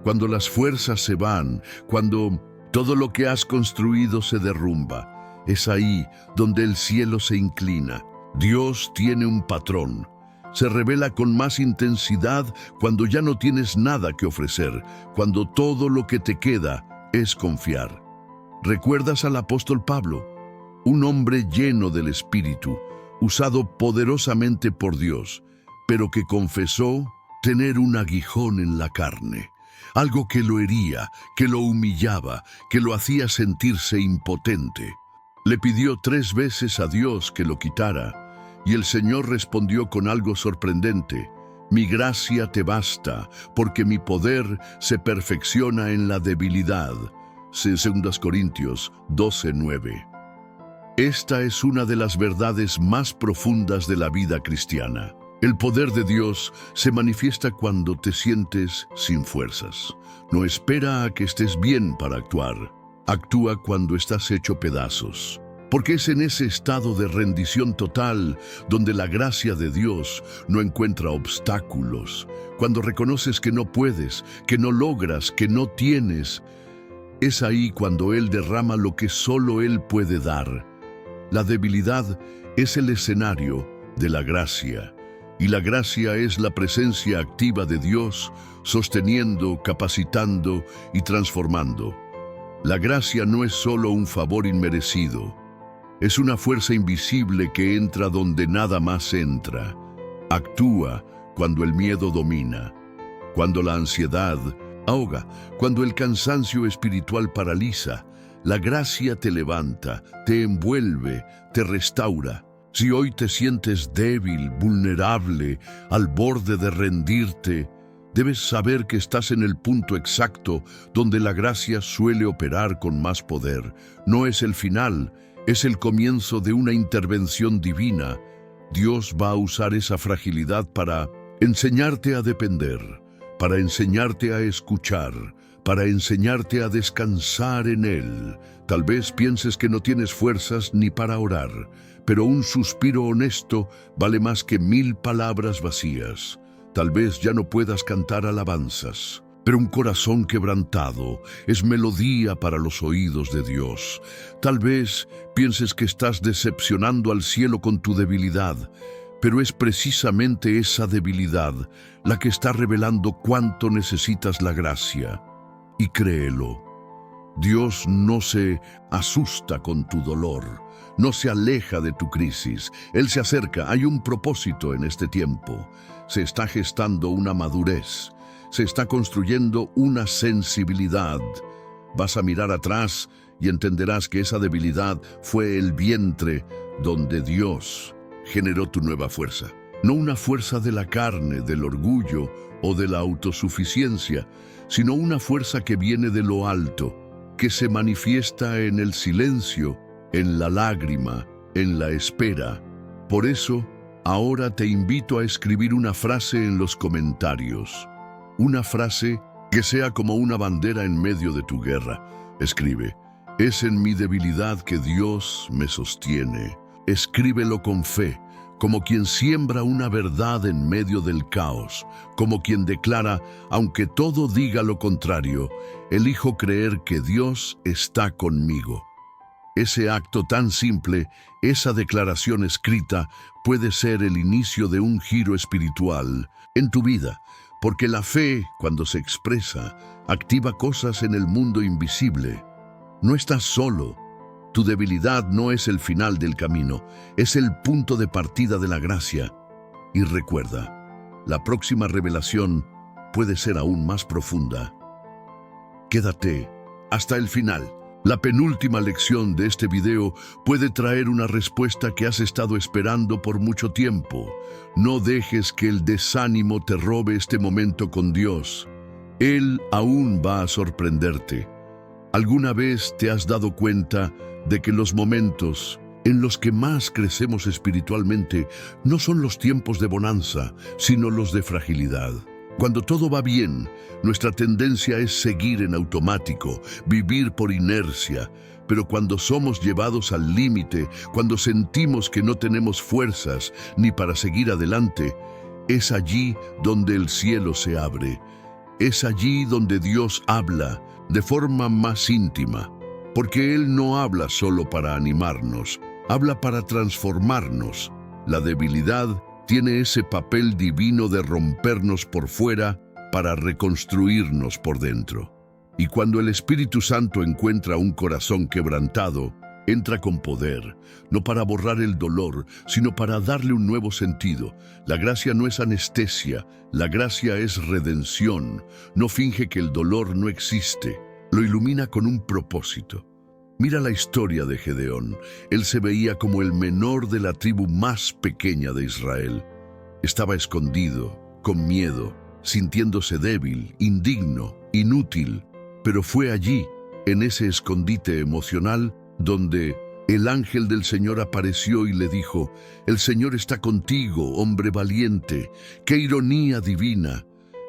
cuando las fuerzas se van, cuando todo lo que has construido se derrumba, es ahí donde el cielo se inclina. Dios tiene un patrón. Se revela con más intensidad cuando ya no tienes nada que ofrecer, cuando todo lo que te queda es confiar. ¿Recuerdas al apóstol Pablo? Un hombre lleno del Espíritu, usado poderosamente por Dios, pero que confesó tener un aguijón en la carne, algo que lo hería, que lo humillaba, que lo hacía sentirse impotente. Le pidió 3 veces a Dios que lo quitara, y el Señor respondió con algo sorprendente: mi gracia te basta, porque mi poder se perfecciona en la debilidad. 2 Corintios 12:9. Esta es una de las verdades más profundas de la vida cristiana. El poder de Dios se manifiesta cuando te sientes sin fuerzas. No espera a que estés bien para actuar. Actúa cuando estás hecho pedazos. Porque es en ese estado de rendición total donde la gracia de Dios no encuentra obstáculos. Cuando reconoces que no puedes, que no logras, que no tienes, es ahí cuando Él derrama lo que solo Él puede dar. La debilidad es el escenario de la gracia, y la gracia es la presencia activa de Dios, sosteniendo, capacitando y transformando. La gracia no es solo un favor inmerecido, es una fuerza invisible que entra donde nada más entra. Actúa cuando el miedo domina, cuando la ansiedad ahoga, cuando el cansancio espiritual paraliza. La gracia te levanta, te envuelve, te restaura. Si hoy te sientes débil, vulnerable, al borde de rendirte, debes saber que estás en el punto exacto donde la gracia suele operar con más poder. No es el final, es el comienzo de una intervención divina. Dios va a usar esa fragilidad para enseñarte a depender, para enseñarte a escuchar, para enseñarte a descansar en Él. Tal vez pienses que no tienes fuerzas ni para orar, pero un suspiro honesto vale más que 1000 palabras vacías. Tal vez ya no puedas cantar alabanzas, pero un corazón quebrantado es melodía para los oídos de Dios. Tal vez pienses que estás decepcionando al cielo con tu debilidad, pero es precisamente esa debilidad la que está revelando cuánto necesitas la gracia. Y créelo, Dios no se asusta con tu dolor, no se aleja de tu crisis. Él se acerca. Hay un propósito en este tiempo. Se está gestando una madurez. Se está construyendo una sensibilidad. Vas a mirar atrás y entenderás que esa debilidad fue el vientre donde Dios generó tu nueva fuerza. No una fuerza de la carne, del orgullo o de la autosuficiencia, sino una fuerza que viene de lo alto, que se manifiesta en el silencio, en la lágrima, en la espera. Por eso, ahora te invito a escribir una frase en los comentarios. Una frase que sea como una bandera en medio de tu guerra. Escribe: es en mi debilidad que Dios me sostiene. Escríbelo con fe, como quien siembra una verdad en medio del caos, como quien declara: aunque todo diga lo contrario, elijo creer que Dios está conmigo. Ese acto tan simple, esa declaración escrita, puede ser el inicio de un giro espiritual en tu vida, porque la fe, cuando se expresa, activa cosas en el mundo invisible. No estás solo. Tu debilidad no es el final del camino, es el punto de partida de la gracia. Y recuerda, la próxima revelación puede ser aún más profunda. Quédate hasta el final, La penúltima lección de este video puede traer una respuesta que has estado esperando por mucho tiempo. No dejes que el desánimo te robe este momento con Dios. Él aún va a sorprenderte. ¿Alguna vez te has dado cuenta de que los momentos en los que más crecemos espiritualmente no son los tiempos de bonanza, sino los de fragilidad? Cuando todo va bien, nuestra tendencia es seguir en automático, vivir por inercia. Pero cuando somos llevados al límite, cuando sentimos que no tenemos fuerzas ni para seguir adelante, es allí donde el cielo se abre. Es allí donde Dios habla de forma más íntima, porque Él no habla solo para animarnos, habla para transformarnos. La debilidad tiene ese papel divino de rompernos por fuera para reconstruirnos por dentro. Y cuando el Espíritu Santo encuentra un corazón quebrantado, entra con poder, no para borrar el dolor, sino para darle un nuevo sentido. La gracia no es anestesia, la gracia es redención. No finge que el dolor no existe, lo ilumina con un propósito. Mira la historia de Gedeón. Él se veía como el menor de la tribu más pequeña de Israel. Estaba escondido, con miedo, sintiéndose débil, indigno, inútil. Pero fue allí, en ese escondite emocional, donde el ángel del Señor apareció y le dijo: «El Señor está contigo, hombre valiente». ¡Qué ironía divina!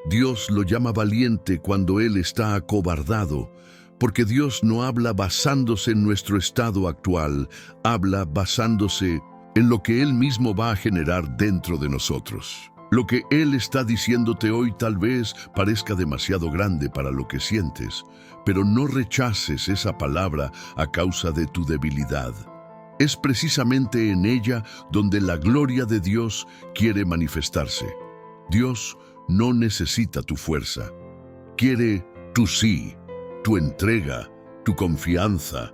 Dios lo llama valiente cuando Él está acobardado. Porque Dios no habla basándose en nuestro estado actual, habla basándose en lo que Él mismo va a generar dentro de nosotros. Lo que Él está diciéndote hoy tal vez parezca demasiado grande para lo que sientes, pero no rechaces esa palabra a causa de tu debilidad. Es precisamente en ella donde la gloria de Dios quiere manifestarse. Dios no necesita tu fuerza, quiere tu sí, tu entrega, tu confianza,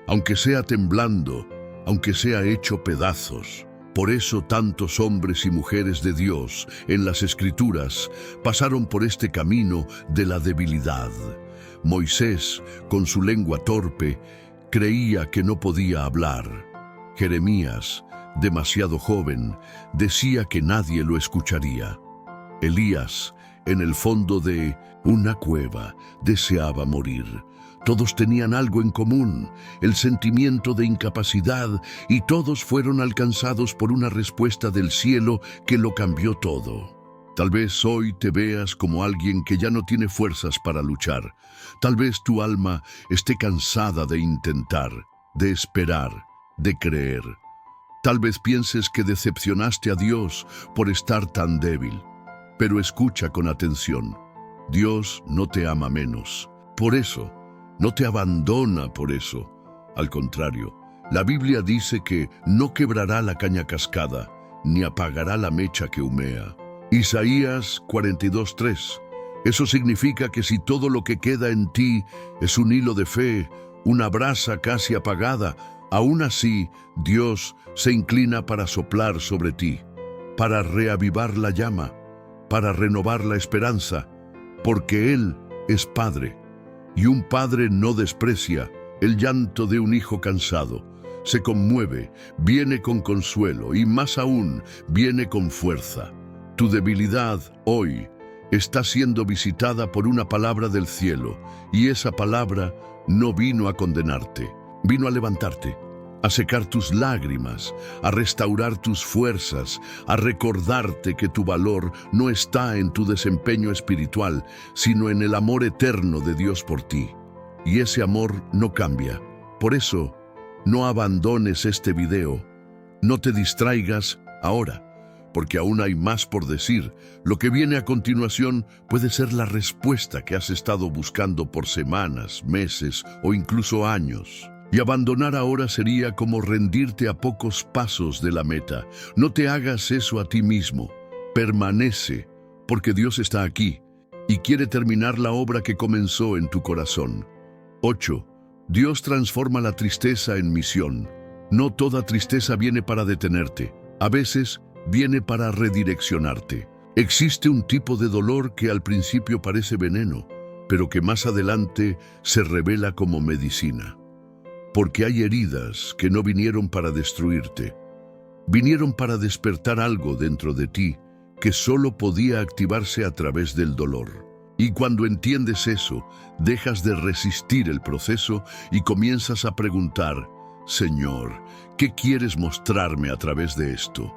aunque sea temblando, aunque sea hecho pedazos. Por eso tantos hombres y mujeres de Dios en las Escrituras pasaron por este camino de la debilidad. Moisés, con su lengua torpe, creía que no podía hablar. Jeremías, demasiado joven, decía que nadie lo escucharía. Elías, en el fondo de una cueva, deseaba morir. Todos tenían algo en común, el sentimiento de incapacidad, y todos fueron alcanzados por una respuesta del cielo que lo cambió todo. Tal vez hoy te veas como alguien que ya no tiene fuerzas para luchar. Tal vez tu alma esté cansada de intentar, de esperar, de creer. Tal vez pienses que decepcionaste a Dios por estar tan débil. Pero escucha con atención. Dios no te ama menos. Por eso, no te abandona por eso. Al contrario, la Biblia dice que no quebrará la caña cascada, ni apagará la mecha que humea. Isaías 42:3. Eso significa que si todo lo que queda en ti es un hilo de fe, una brasa casi apagada, aún así Dios se inclina para soplar sobre ti, para reavivar la llama, para renovar la esperanza, porque Él es Padre, y un padre no desprecia el llanto de un hijo cansado. Se conmueve, viene con consuelo y más aún, viene con fuerza. Tu debilidad hoy está siendo visitada por una palabra del cielo, y esa palabra no vino a condenarte, vino a levantarte, a secar tus lágrimas, a restaurar tus fuerzas, a recordarte que tu valor no está en tu desempeño espiritual, sino en el amor eterno de Dios por ti. Y ese amor no cambia. Por eso, no abandones este video. No te distraigas ahora, porque aún hay más por decir. Lo que viene a continuación puede ser la respuesta que has estado buscando por semanas, meses o incluso años. Y abandonar ahora sería como rendirte a pocos pasos de la meta. No te hagas eso a ti mismo. Permanece, porque Dios está aquí y quiere terminar la obra que comenzó en tu corazón. 8. Dios transforma la tristeza en misión. No toda tristeza viene para detenerte. A veces viene para redireccionarte. Existe un tipo de dolor que al principio parece veneno, pero que más adelante se revela como medicina. porque hay heridas que no vinieron para destruirte. Vinieron para despertar algo dentro de ti que solo podía activarse a través del dolor. Y cuando entiendes eso, dejas de resistir el proceso y comienzas a preguntar: Señor, ¿qué quieres mostrarme a través de esto?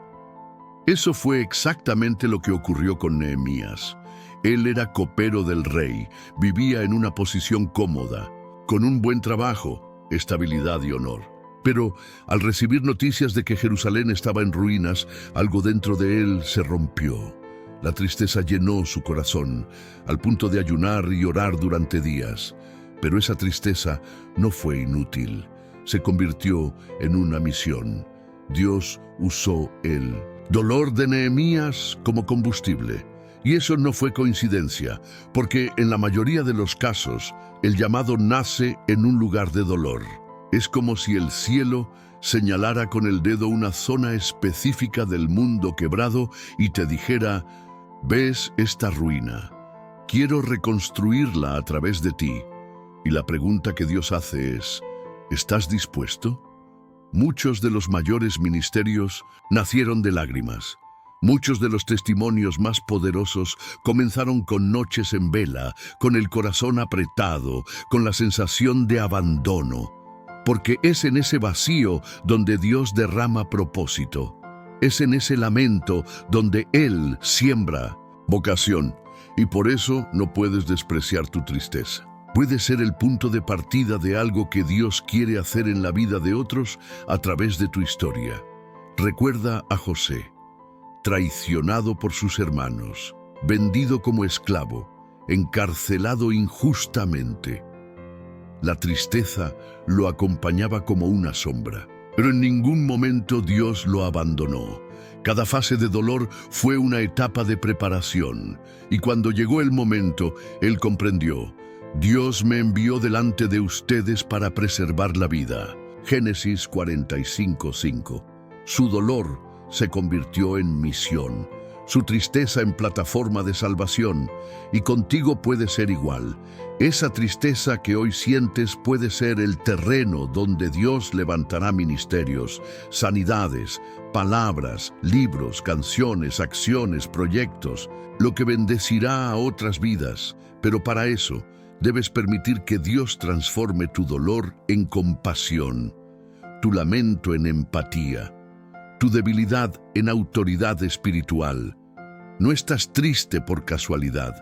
Eso fue exactamente lo que ocurrió con Nehemías. Él era copero del rey, vivía en una posición cómoda, con un buen trabajo, estabilidad y honor. Pero al recibir noticias de que Jerusalén estaba en ruinas, algo dentro de él se rompió. La tristeza llenó su corazón, al punto de ayunar y orar durante días. Pero esa tristeza no fue inútil. Se convirtió en una misión. Dios usó el dolor de Nehemías como combustible. Y eso no fue coincidencia, porque en la mayoría de los casos, el llamado nace en un lugar de dolor. Es como si el cielo señalara con el dedo una zona específica del mundo quebrado y te dijera: ¿ves esta ruina? Quiero reconstruirla a través de ti. Y la pregunta que Dios hace es: ¿estás dispuesto? Muchos de los mayores ministerios nacieron de lágrimas. Muchos de los testimonios más poderosos comenzaron con noches en vela, con el corazón apretado, con la sensación de abandono. Porque es en ese vacío donde Dios derrama propósito. Es en ese lamento donde Él siembra vocación. Y por eso no puedes despreciar tu tristeza. Puede ser el punto de partida de algo que Dios quiere hacer en la vida de otros a través de tu historia. Recuerda a José, traicionado por sus hermanos, vendido como esclavo, encarcelado injustamente. La tristeza lo acompañaba como una sombra, pero en ningún momento Dios lo abandonó. Cada fase de dolor fue una etapa de preparación, y cuando llegó el momento, él comprendió: Dios me envió delante de ustedes para preservar la vida. Génesis 45:5. Su dolor se convirtió en misión, su tristeza en plataforma de salvación, y contigo puede ser igual. Esa tristeza que hoy sientes puede ser el terreno donde Dios levantará ministerios, sanidades, palabras, libros, canciones, acciones, proyectos, lo que bendecirá a otras vidas. Pero para eso, debes permitir que Dios transforme tu dolor en compasión, tu lamento en empatía, tu debilidad en autoridad espiritual. No estás triste por casualidad,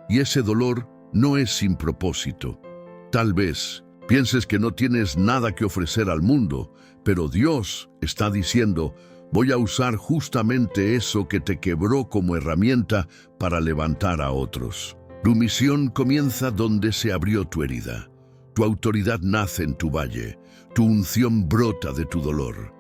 y ese dolor no es sin propósito. Tal vez pienses que no tienes nada que ofrecer al mundo, pero Dios está diciendo: voy a usar justamente eso que te quebró como herramienta para levantar a otros. Tu misión comienza donde se abrió tu herida. Tu autoridad nace en tu valle, tu unción brota de tu dolor.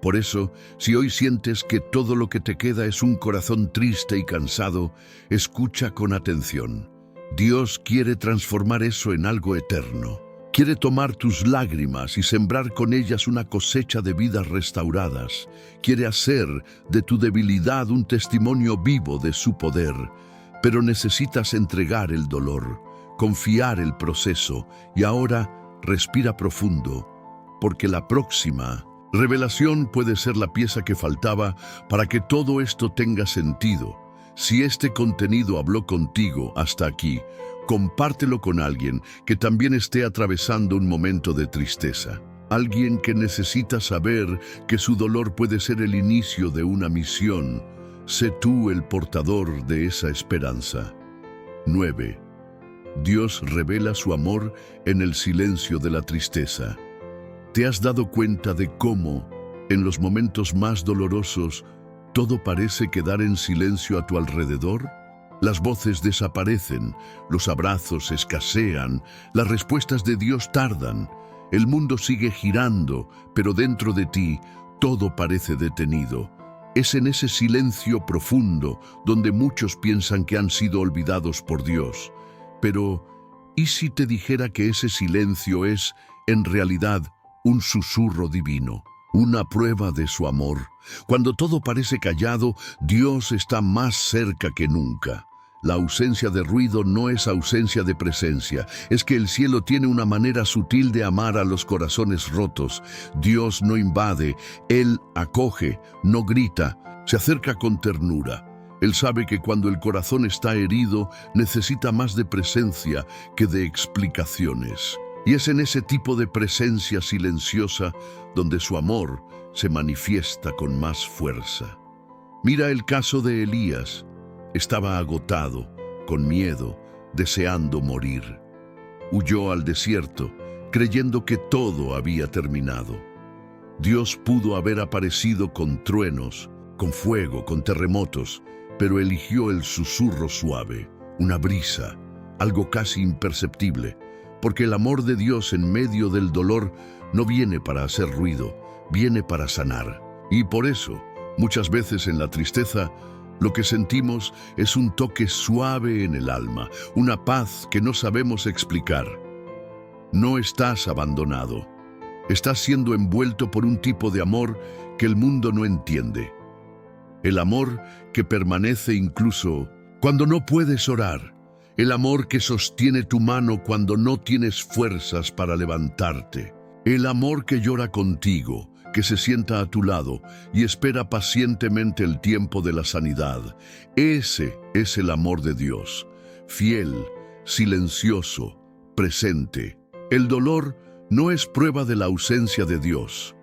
Por eso, si hoy sientes que todo lo que te queda es un corazón triste y cansado, escucha con atención. Dios quiere transformar eso en algo eterno. Quiere tomar tus lágrimas y sembrar con ellas una cosecha de vidas restauradas. Quiere hacer de tu debilidad un testimonio vivo de su poder. Pero necesitas entregar el dolor, confiar el proceso y ahora respira profundo, porque la próxima revelación puede ser la pieza que faltaba para que todo esto tenga sentido. Si este contenido habló contigo hasta aquí, compártelo con alguien que también esté atravesando un momento de tristeza. Alguien que necesita saber que su dolor puede ser el inicio de una misión. Sé tú el portador de esa esperanza. 9. Dios revela su amor en el silencio de la tristeza. ¿Te has dado cuenta de cómo, en los momentos más dolorosos, todo parece quedar en silencio a tu alrededor? Las voces desaparecen, los abrazos escasean, las respuestas de Dios tardan. El mundo sigue girando, pero dentro de ti todo parece detenido. Es en ese silencio profundo donde muchos piensan que han sido olvidados por Dios. Pero, ¿y si te dijera que ese silencio es, en realidad, un susurro divino? Una prueba de su amor. Cuando todo parece callado, Dios está más cerca que nunca. La ausencia de ruido no es ausencia de presencia. Es que el cielo tiene una manera sutil de amar a los corazones rotos. Dios no invade, Él acoge, no grita, se acerca con ternura. Él sabe que cuando el corazón está herido, necesita más de presencia que de explicaciones. Y es en ese tipo de presencia silenciosa donde su amor se manifiesta con más fuerza. Mira el caso de Elías. Estaba agotado, con miedo, deseando morir. Huyó al desierto, creyendo que todo había terminado. Dios pudo haber aparecido con truenos, con fuego, con terremotos, pero eligió el susurro suave, una brisa, algo casi imperceptible, porque el amor de Dios en medio del dolor no viene para hacer ruido, viene para sanar. Y por eso, muchas veces en la tristeza, lo que sentimos es un toque suave en el alma, una paz que no sabemos explicar. No estás abandonado. Estás siendo envuelto por un tipo de amor que el mundo no entiende. El amor que permanece incluso cuando no puedes orar. El amor que sostiene tu mano cuando no tienes fuerzas para levantarte. El amor que llora contigo, que se sienta a tu lado y espera pacientemente el tiempo de la sanidad. Ese es el amor de Dios, fiel, silencioso, presente. El dolor no es prueba de la ausencia de Dios.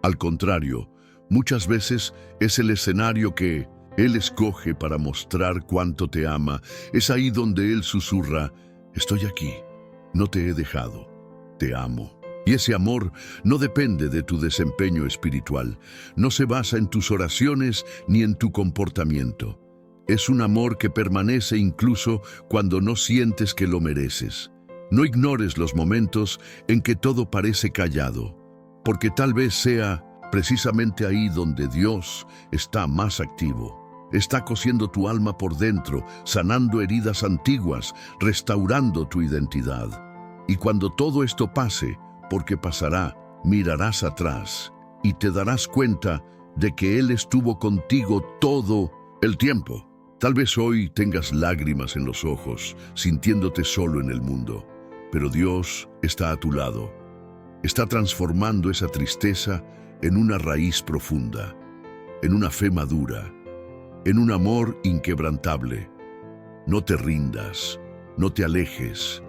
Al contrario, muchas veces es el escenario que Él escoge para mostrar cuánto te ama. Es ahí donde Él susurra: estoy aquí, no te he dejado, te amo. Y ese amor no depende de tu desempeño espiritual, no se basa en tus oraciones ni en tu comportamiento. Es un amor que permanece incluso cuando no sientes que lo mereces. No ignores los momentos en que todo parece callado, porque tal vez sea precisamente ahí donde Dios está más activo. Está cosiendo tu alma por dentro, sanando heridas antiguas, restaurando tu identidad. Y cuando todo esto pase, porque pasará, mirarás atrás y te darás cuenta de que Él estuvo contigo todo el tiempo. Tal vez hoy tengas lágrimas en los ojos, sintiéndote solo en el mundo, pero Dios está a tu lado. Está transformando esa tristeza en una raíz profunda, en una fe madura, en un amor inquebrantable. No te rindas, no te alejes,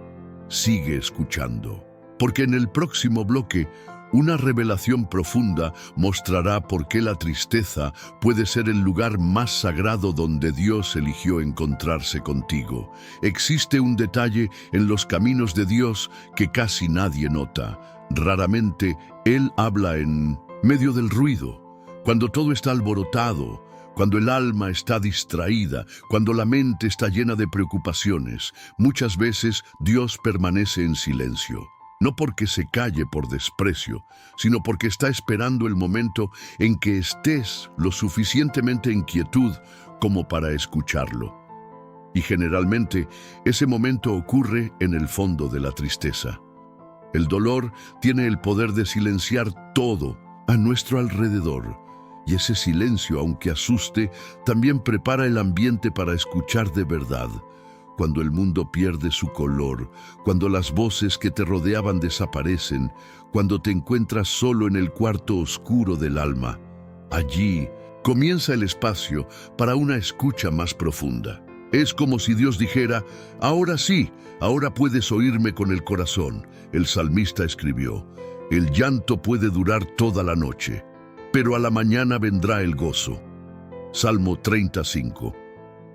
sigue escuchando. Porque en el próximo bloque, una revelación profunda mostrará por qué la tristeza puede ser el lugar más sagrado donde Dios eligió encontrarse contigo. Existe un detalle en los caminos de Dios que casi nadie nota. Raramente Él habla en medio del ruido, cuando todo está alborotado, cuando el alma está distraída, cuando la mente está llena de preocupaciones. Muchas veces Dios permanece en silencio. No porque se calle por desprecio, sino porque está esperando el momento en que estés lo suficientemente en quietud como para escucharlo. Y generalmente ese momento ocurre en el fondo de la tristeza. El dolor tiene el poder de silenciar todo a nuestro alrededor, y ese silencio, aunque asuste, también prepara el ambiente para escuchar de verdad. Cuando el mundo pierde su color, cuando las voces que te rodeaban desaparecen, cuando te encuentras solo en el cuarto oscuro del alma, allí comienza el espacio para una escucha más profunda. Es como si Dios dijera: ahora sí, ahora puedes oírme con el corazón. El salmista escribió: el llanto puede durar toda la noche, pero a la mañana vendrá el gozo. Salmo 35.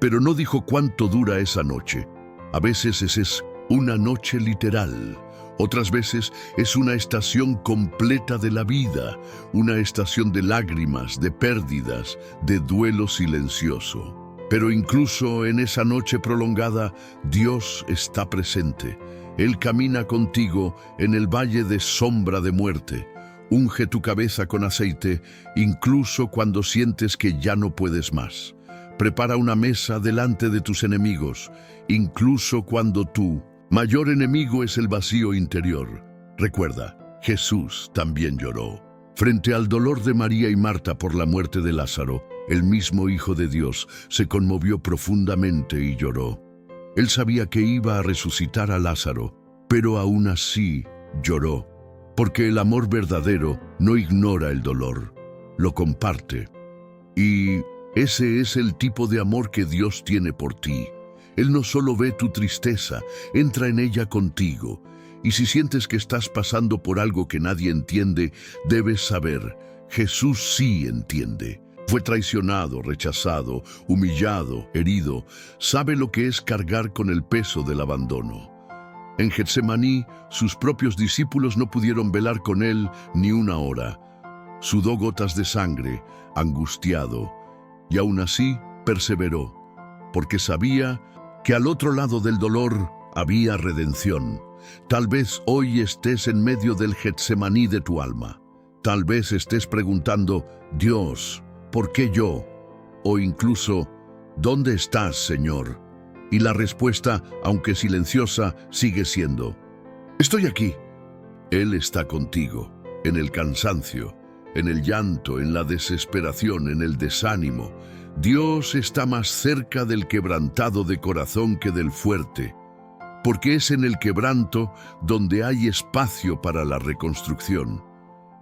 Pero no dijo cuánto dura esa noche. A veces es una noche literal. Otras veces es una estación completa de la vida, una estación de lágrimas, de pérdidas, de duelo silencioso. Pero incluso en esa noche prolongada, Dios está presente. Él camina contigo en el valle de sombra de muerte. Unge tu cabeza con aceite, incluso cuando sientes que ya no puedes más. Prepara una mesa delante de tus enemigos, incluso cuando tu mayor enemigo es el vacío interior. Recuerda, Jesús también lloró. Frente al dolor de María y Marta por la muerte de Lázaro, el mismo Hijo de Dios, se conmovió profundamente y lloró. Él sabía que iba a resucitar a Lázaro, pero aún así lloró, porque el amor verdadero no ignora el dolor, lo comparte. Y ese es el tipo de amor que Dios tiene por ti. Él no solo ve tu tristeza, entra en ella contigo. Y si sientes que estás pasando por algo que nadie entiende, debes saber, Jesús sí entiende. Fue traicionado, rechazado, humillado, herido. Sabe lo que es cargar con el peso del abandono. En Getsemaní, sus propios discípulos no pudieron velar con él ni una hora. Sudó gotas de sangre, angustiado, y aún así perseveró, porque sabía que al otro lado del dolor había redención. Tal vez hoy estés en medio del Getsemaní de tu alma. Tal vez estés preguntando, Dios, ¿por qué yo? O incluso, ¿dónde estás, Señor? Y la respuesta, aunque silenciosa, sigue siendo, estoy aquí. Él está contigo, en el cansancio, en el llanto, en la desesperación, en el desánimo. Dios está más cerca del quebrantado de corazón que del fuerte, porque es en el quebranto donde hay espacio para la reconstrucción.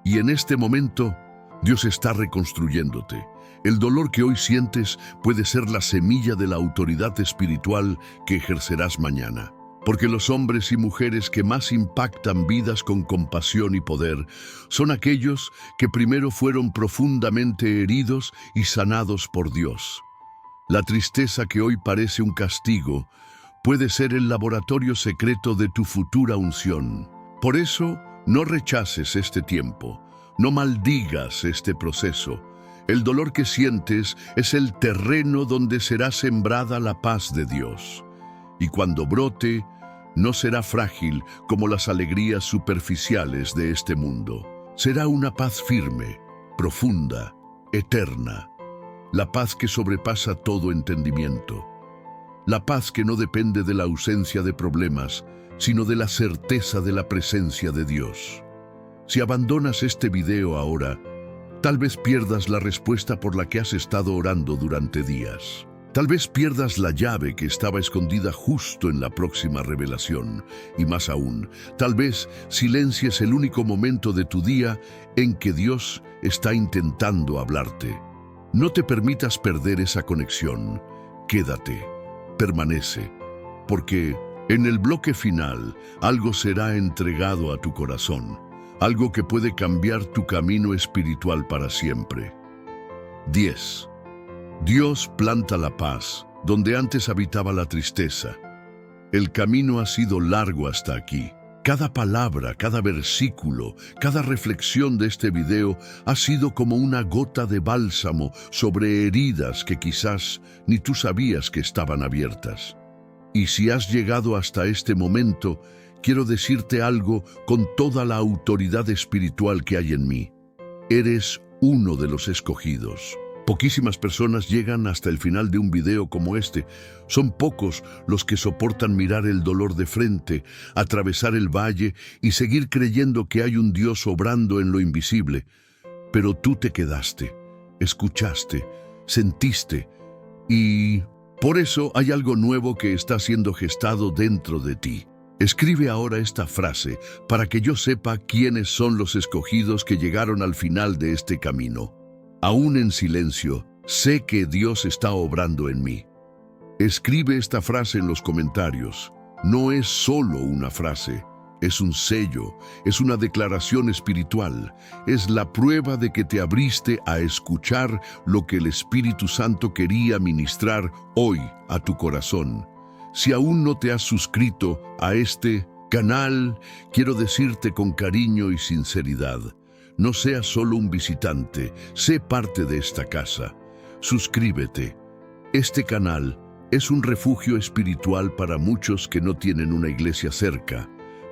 Y en este momento, Dios está reconstruyéndote. El dolor que hoy sientes puede ser la semilla de la autoridad espiritual que ejercerás mañana. Porque los hombres y mujeres que más impactan vidas con compasión y poder son aquellos que primero fueron profundamente heridos y sanados por Dios. La tristeza que hoy parece un castigo puede ser el laboratorio secreto de tu futura unción. Por eso, no rechaces este tiempo, no maldigas este proceso. El dolor que sientes es el terreno donde será sembrada la paz de Dios. Y cuando brote, no será frágil como las alegrías superficiales de este mundo. Será una paz firme, profunda, eterna. La paz que sobrepasa todo entendimiento. La paz que no depende de la ausencia de problemas, sino de la certeza de la presencia de Dios. Si abandonas este video ahora, tal vez pierdas la respuesta por la que has estado orando durante días. Tal vez pierdas la llave que estaba escondida justo en la próxima revelación. Y más aún, tal vez silencies el único momento de tu día en que Dios está intentando hablarte. No te permitas perder esa conexión. Quédate, permanece, porque en el bloque final algo será entregado a tu corazón. Algo que puede cambiar tu camino espiritual para siempre. 10. Dios planta la paz, donde antes habitaba la tristeza. El camino ha sido largo hasta aquí. Cada palabra, cada versículo, cada reflexión de este video ha sido como una gota de bálsamo sobre heridas que quizás ni tú sabías que estaban abiertas. Y si has llegado hasta este momento, quiero decirte algo con toda la autoridad espiritual que hay en mí. Eres uno de los escogidos. Poquísimas personas llegan hasta el final de un video como este. Son pocos los que soportan mirar el dolor de frente, atravesar el valle y seguir creyendo que hay un Dios obrando en lo invisible. Pero tú te quedaste, escuchaste, sentiste y por eso hay algo nuevo que está siendo gestado dentro de ti. Escribe ahora esta frase para que yo sepa quiénes son los escogidos que llegaron al final de este camino. Aún en silencio, sé que Dios está obrando en mí. Escribe esta frase en los comentarios. No es solo una frase, es un sello, es una declaración espiritual. Es la prueba de que te abriste a escuchar lo que el Espíritu Santo quería ministrar hoy a tu corazón. Si aún no te has suscrito a este canal, quiero decirte con cariño y sinceridad, no seas solo un visitante, sé parte de esta casa. Suscríbete. Este canal es un refugio espiritual para muchos que no tienen una iglesia cerca,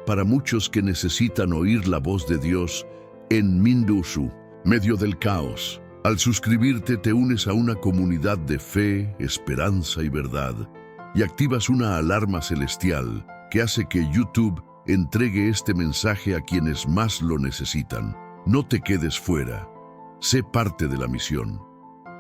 para muchos que necesitan oír la voz de Dios en Mindushu, medio del caos. Al suscribirte te unes a una comunidad de fe, esperanza y verdad, y activas una alarma celestial que hace que YouTube entregue este mensaje a quienes más lo necesitan. No te quedes fuera. Sé parte de la misión.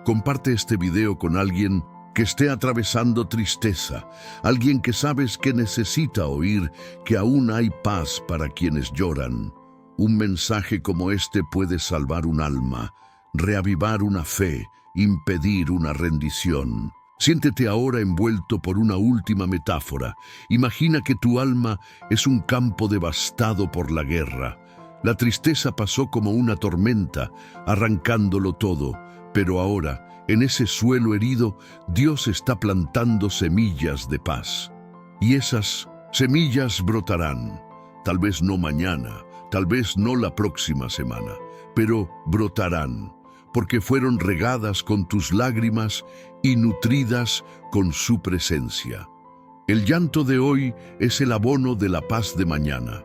Comparte este video con alguien que esté atravesando tristeza, alguien que sabes que necesita oír que aún hay paz para quienes lloran. Un mensaje como este puede salvar un alma, reavivar una fe, impedir una rendición. Siéntete ahora envuelto por una última metáfora. Imagina que tu alma es un campo devastado por la guerra. La tristeza pasó como una tormenta, arrancándolo todo, pero ahora, en ese suelo herido, Dios está plantando semillas de paz. Y esas semillas brotarán, tal vez no mañana, tal vez no la próxima semana, pero brotarán, porque fueron regadas con tus lágrimas y nutridas con su presencia. El llanto de hoy es el abono de la paz de mañana.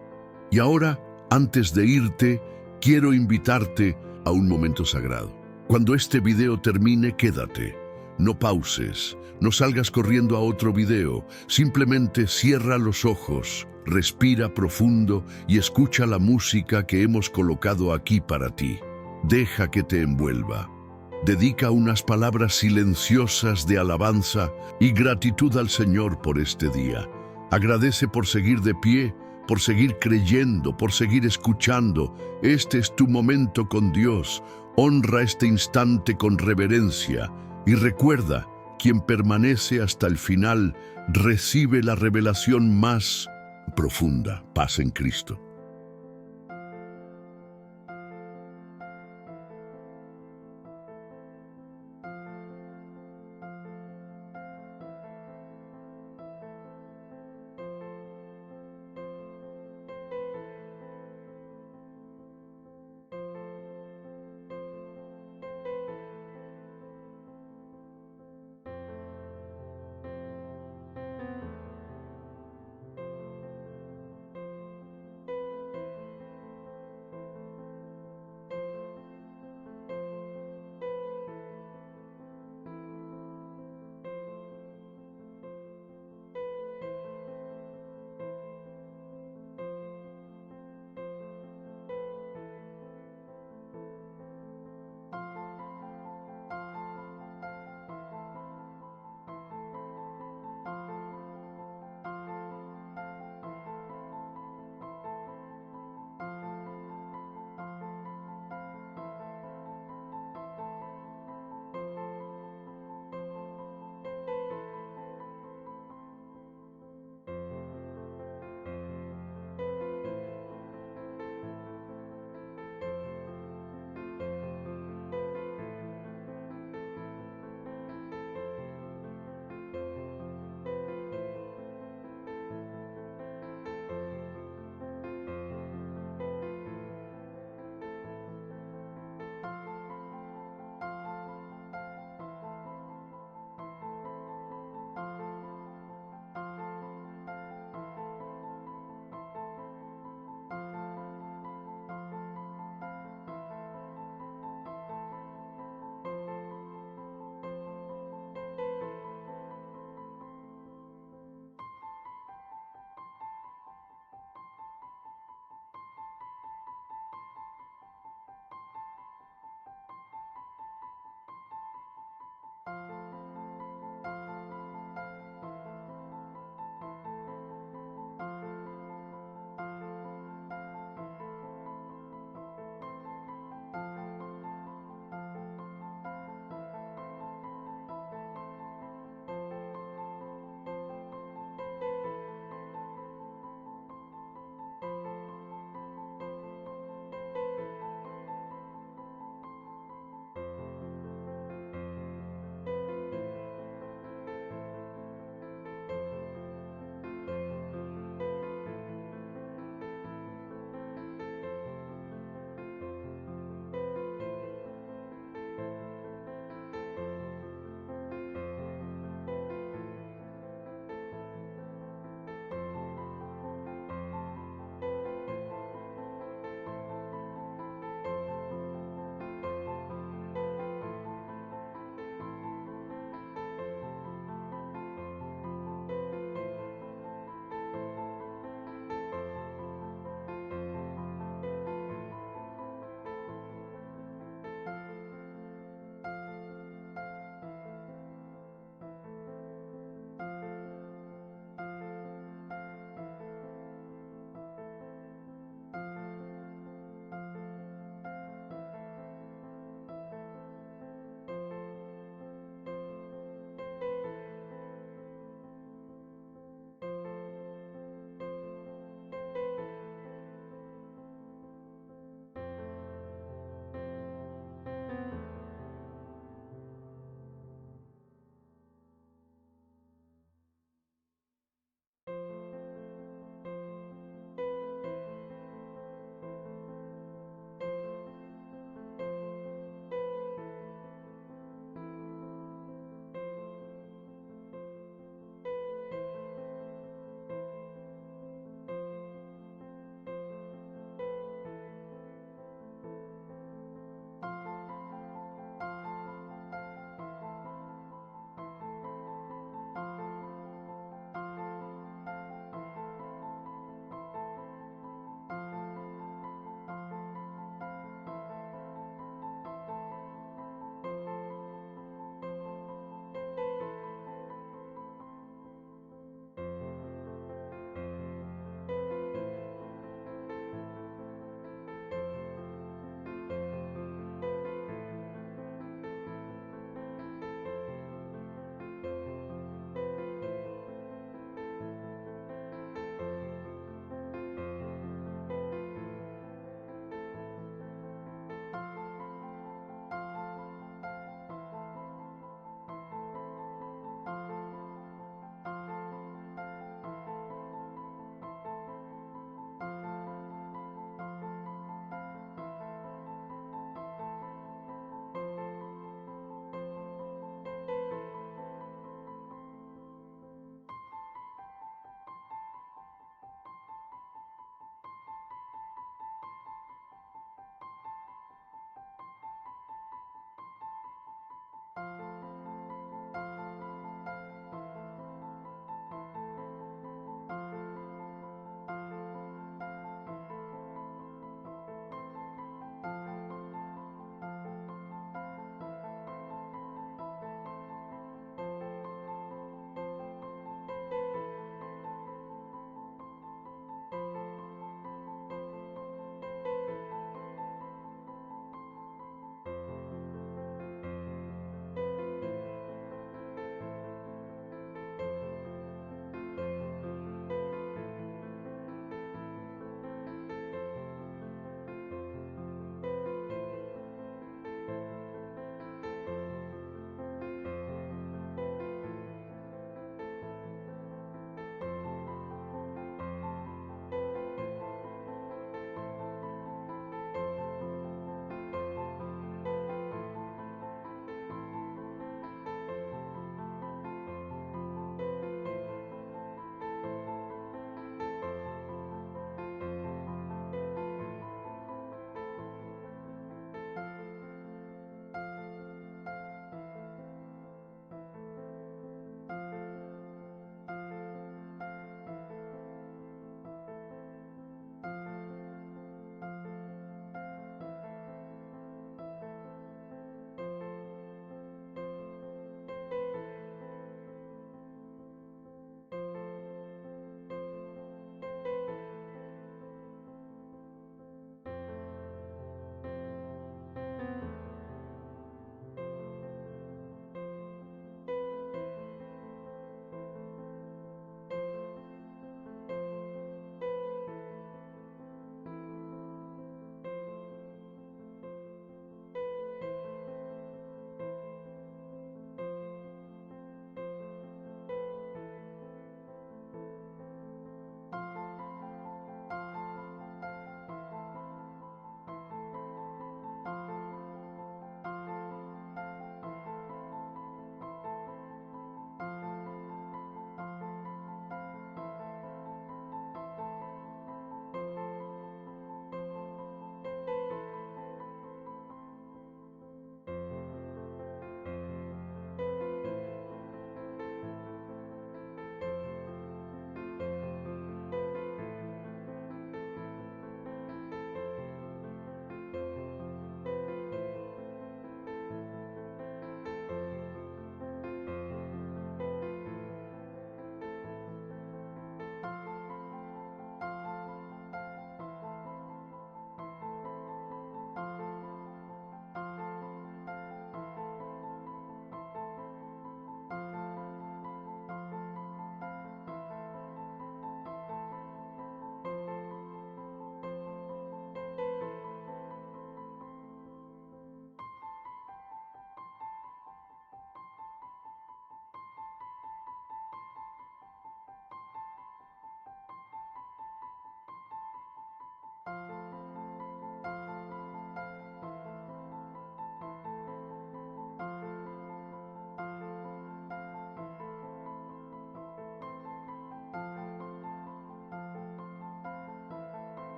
Y ahora, antes de irte, quiero invitarte a un momento sagrado. Cuando este video termine, quédate. No pauses, no salgas corriendo a otro video. Simplemente cierra los ojos, respira profundo y escucha la música que hemos colocado aquí para ti. Deja que te envuelva. Dedica unas palabras silenciosas de alabanza y gratitud al Señor por este día. Agradece por seguir de pie, por seguir creyendo, por seguir escuchando. Este es tu momento con Dios. Honra este instante con reverencia y recuerda, quien permanece hasta el final recibe la revelación más profunda. Paz en Cristo.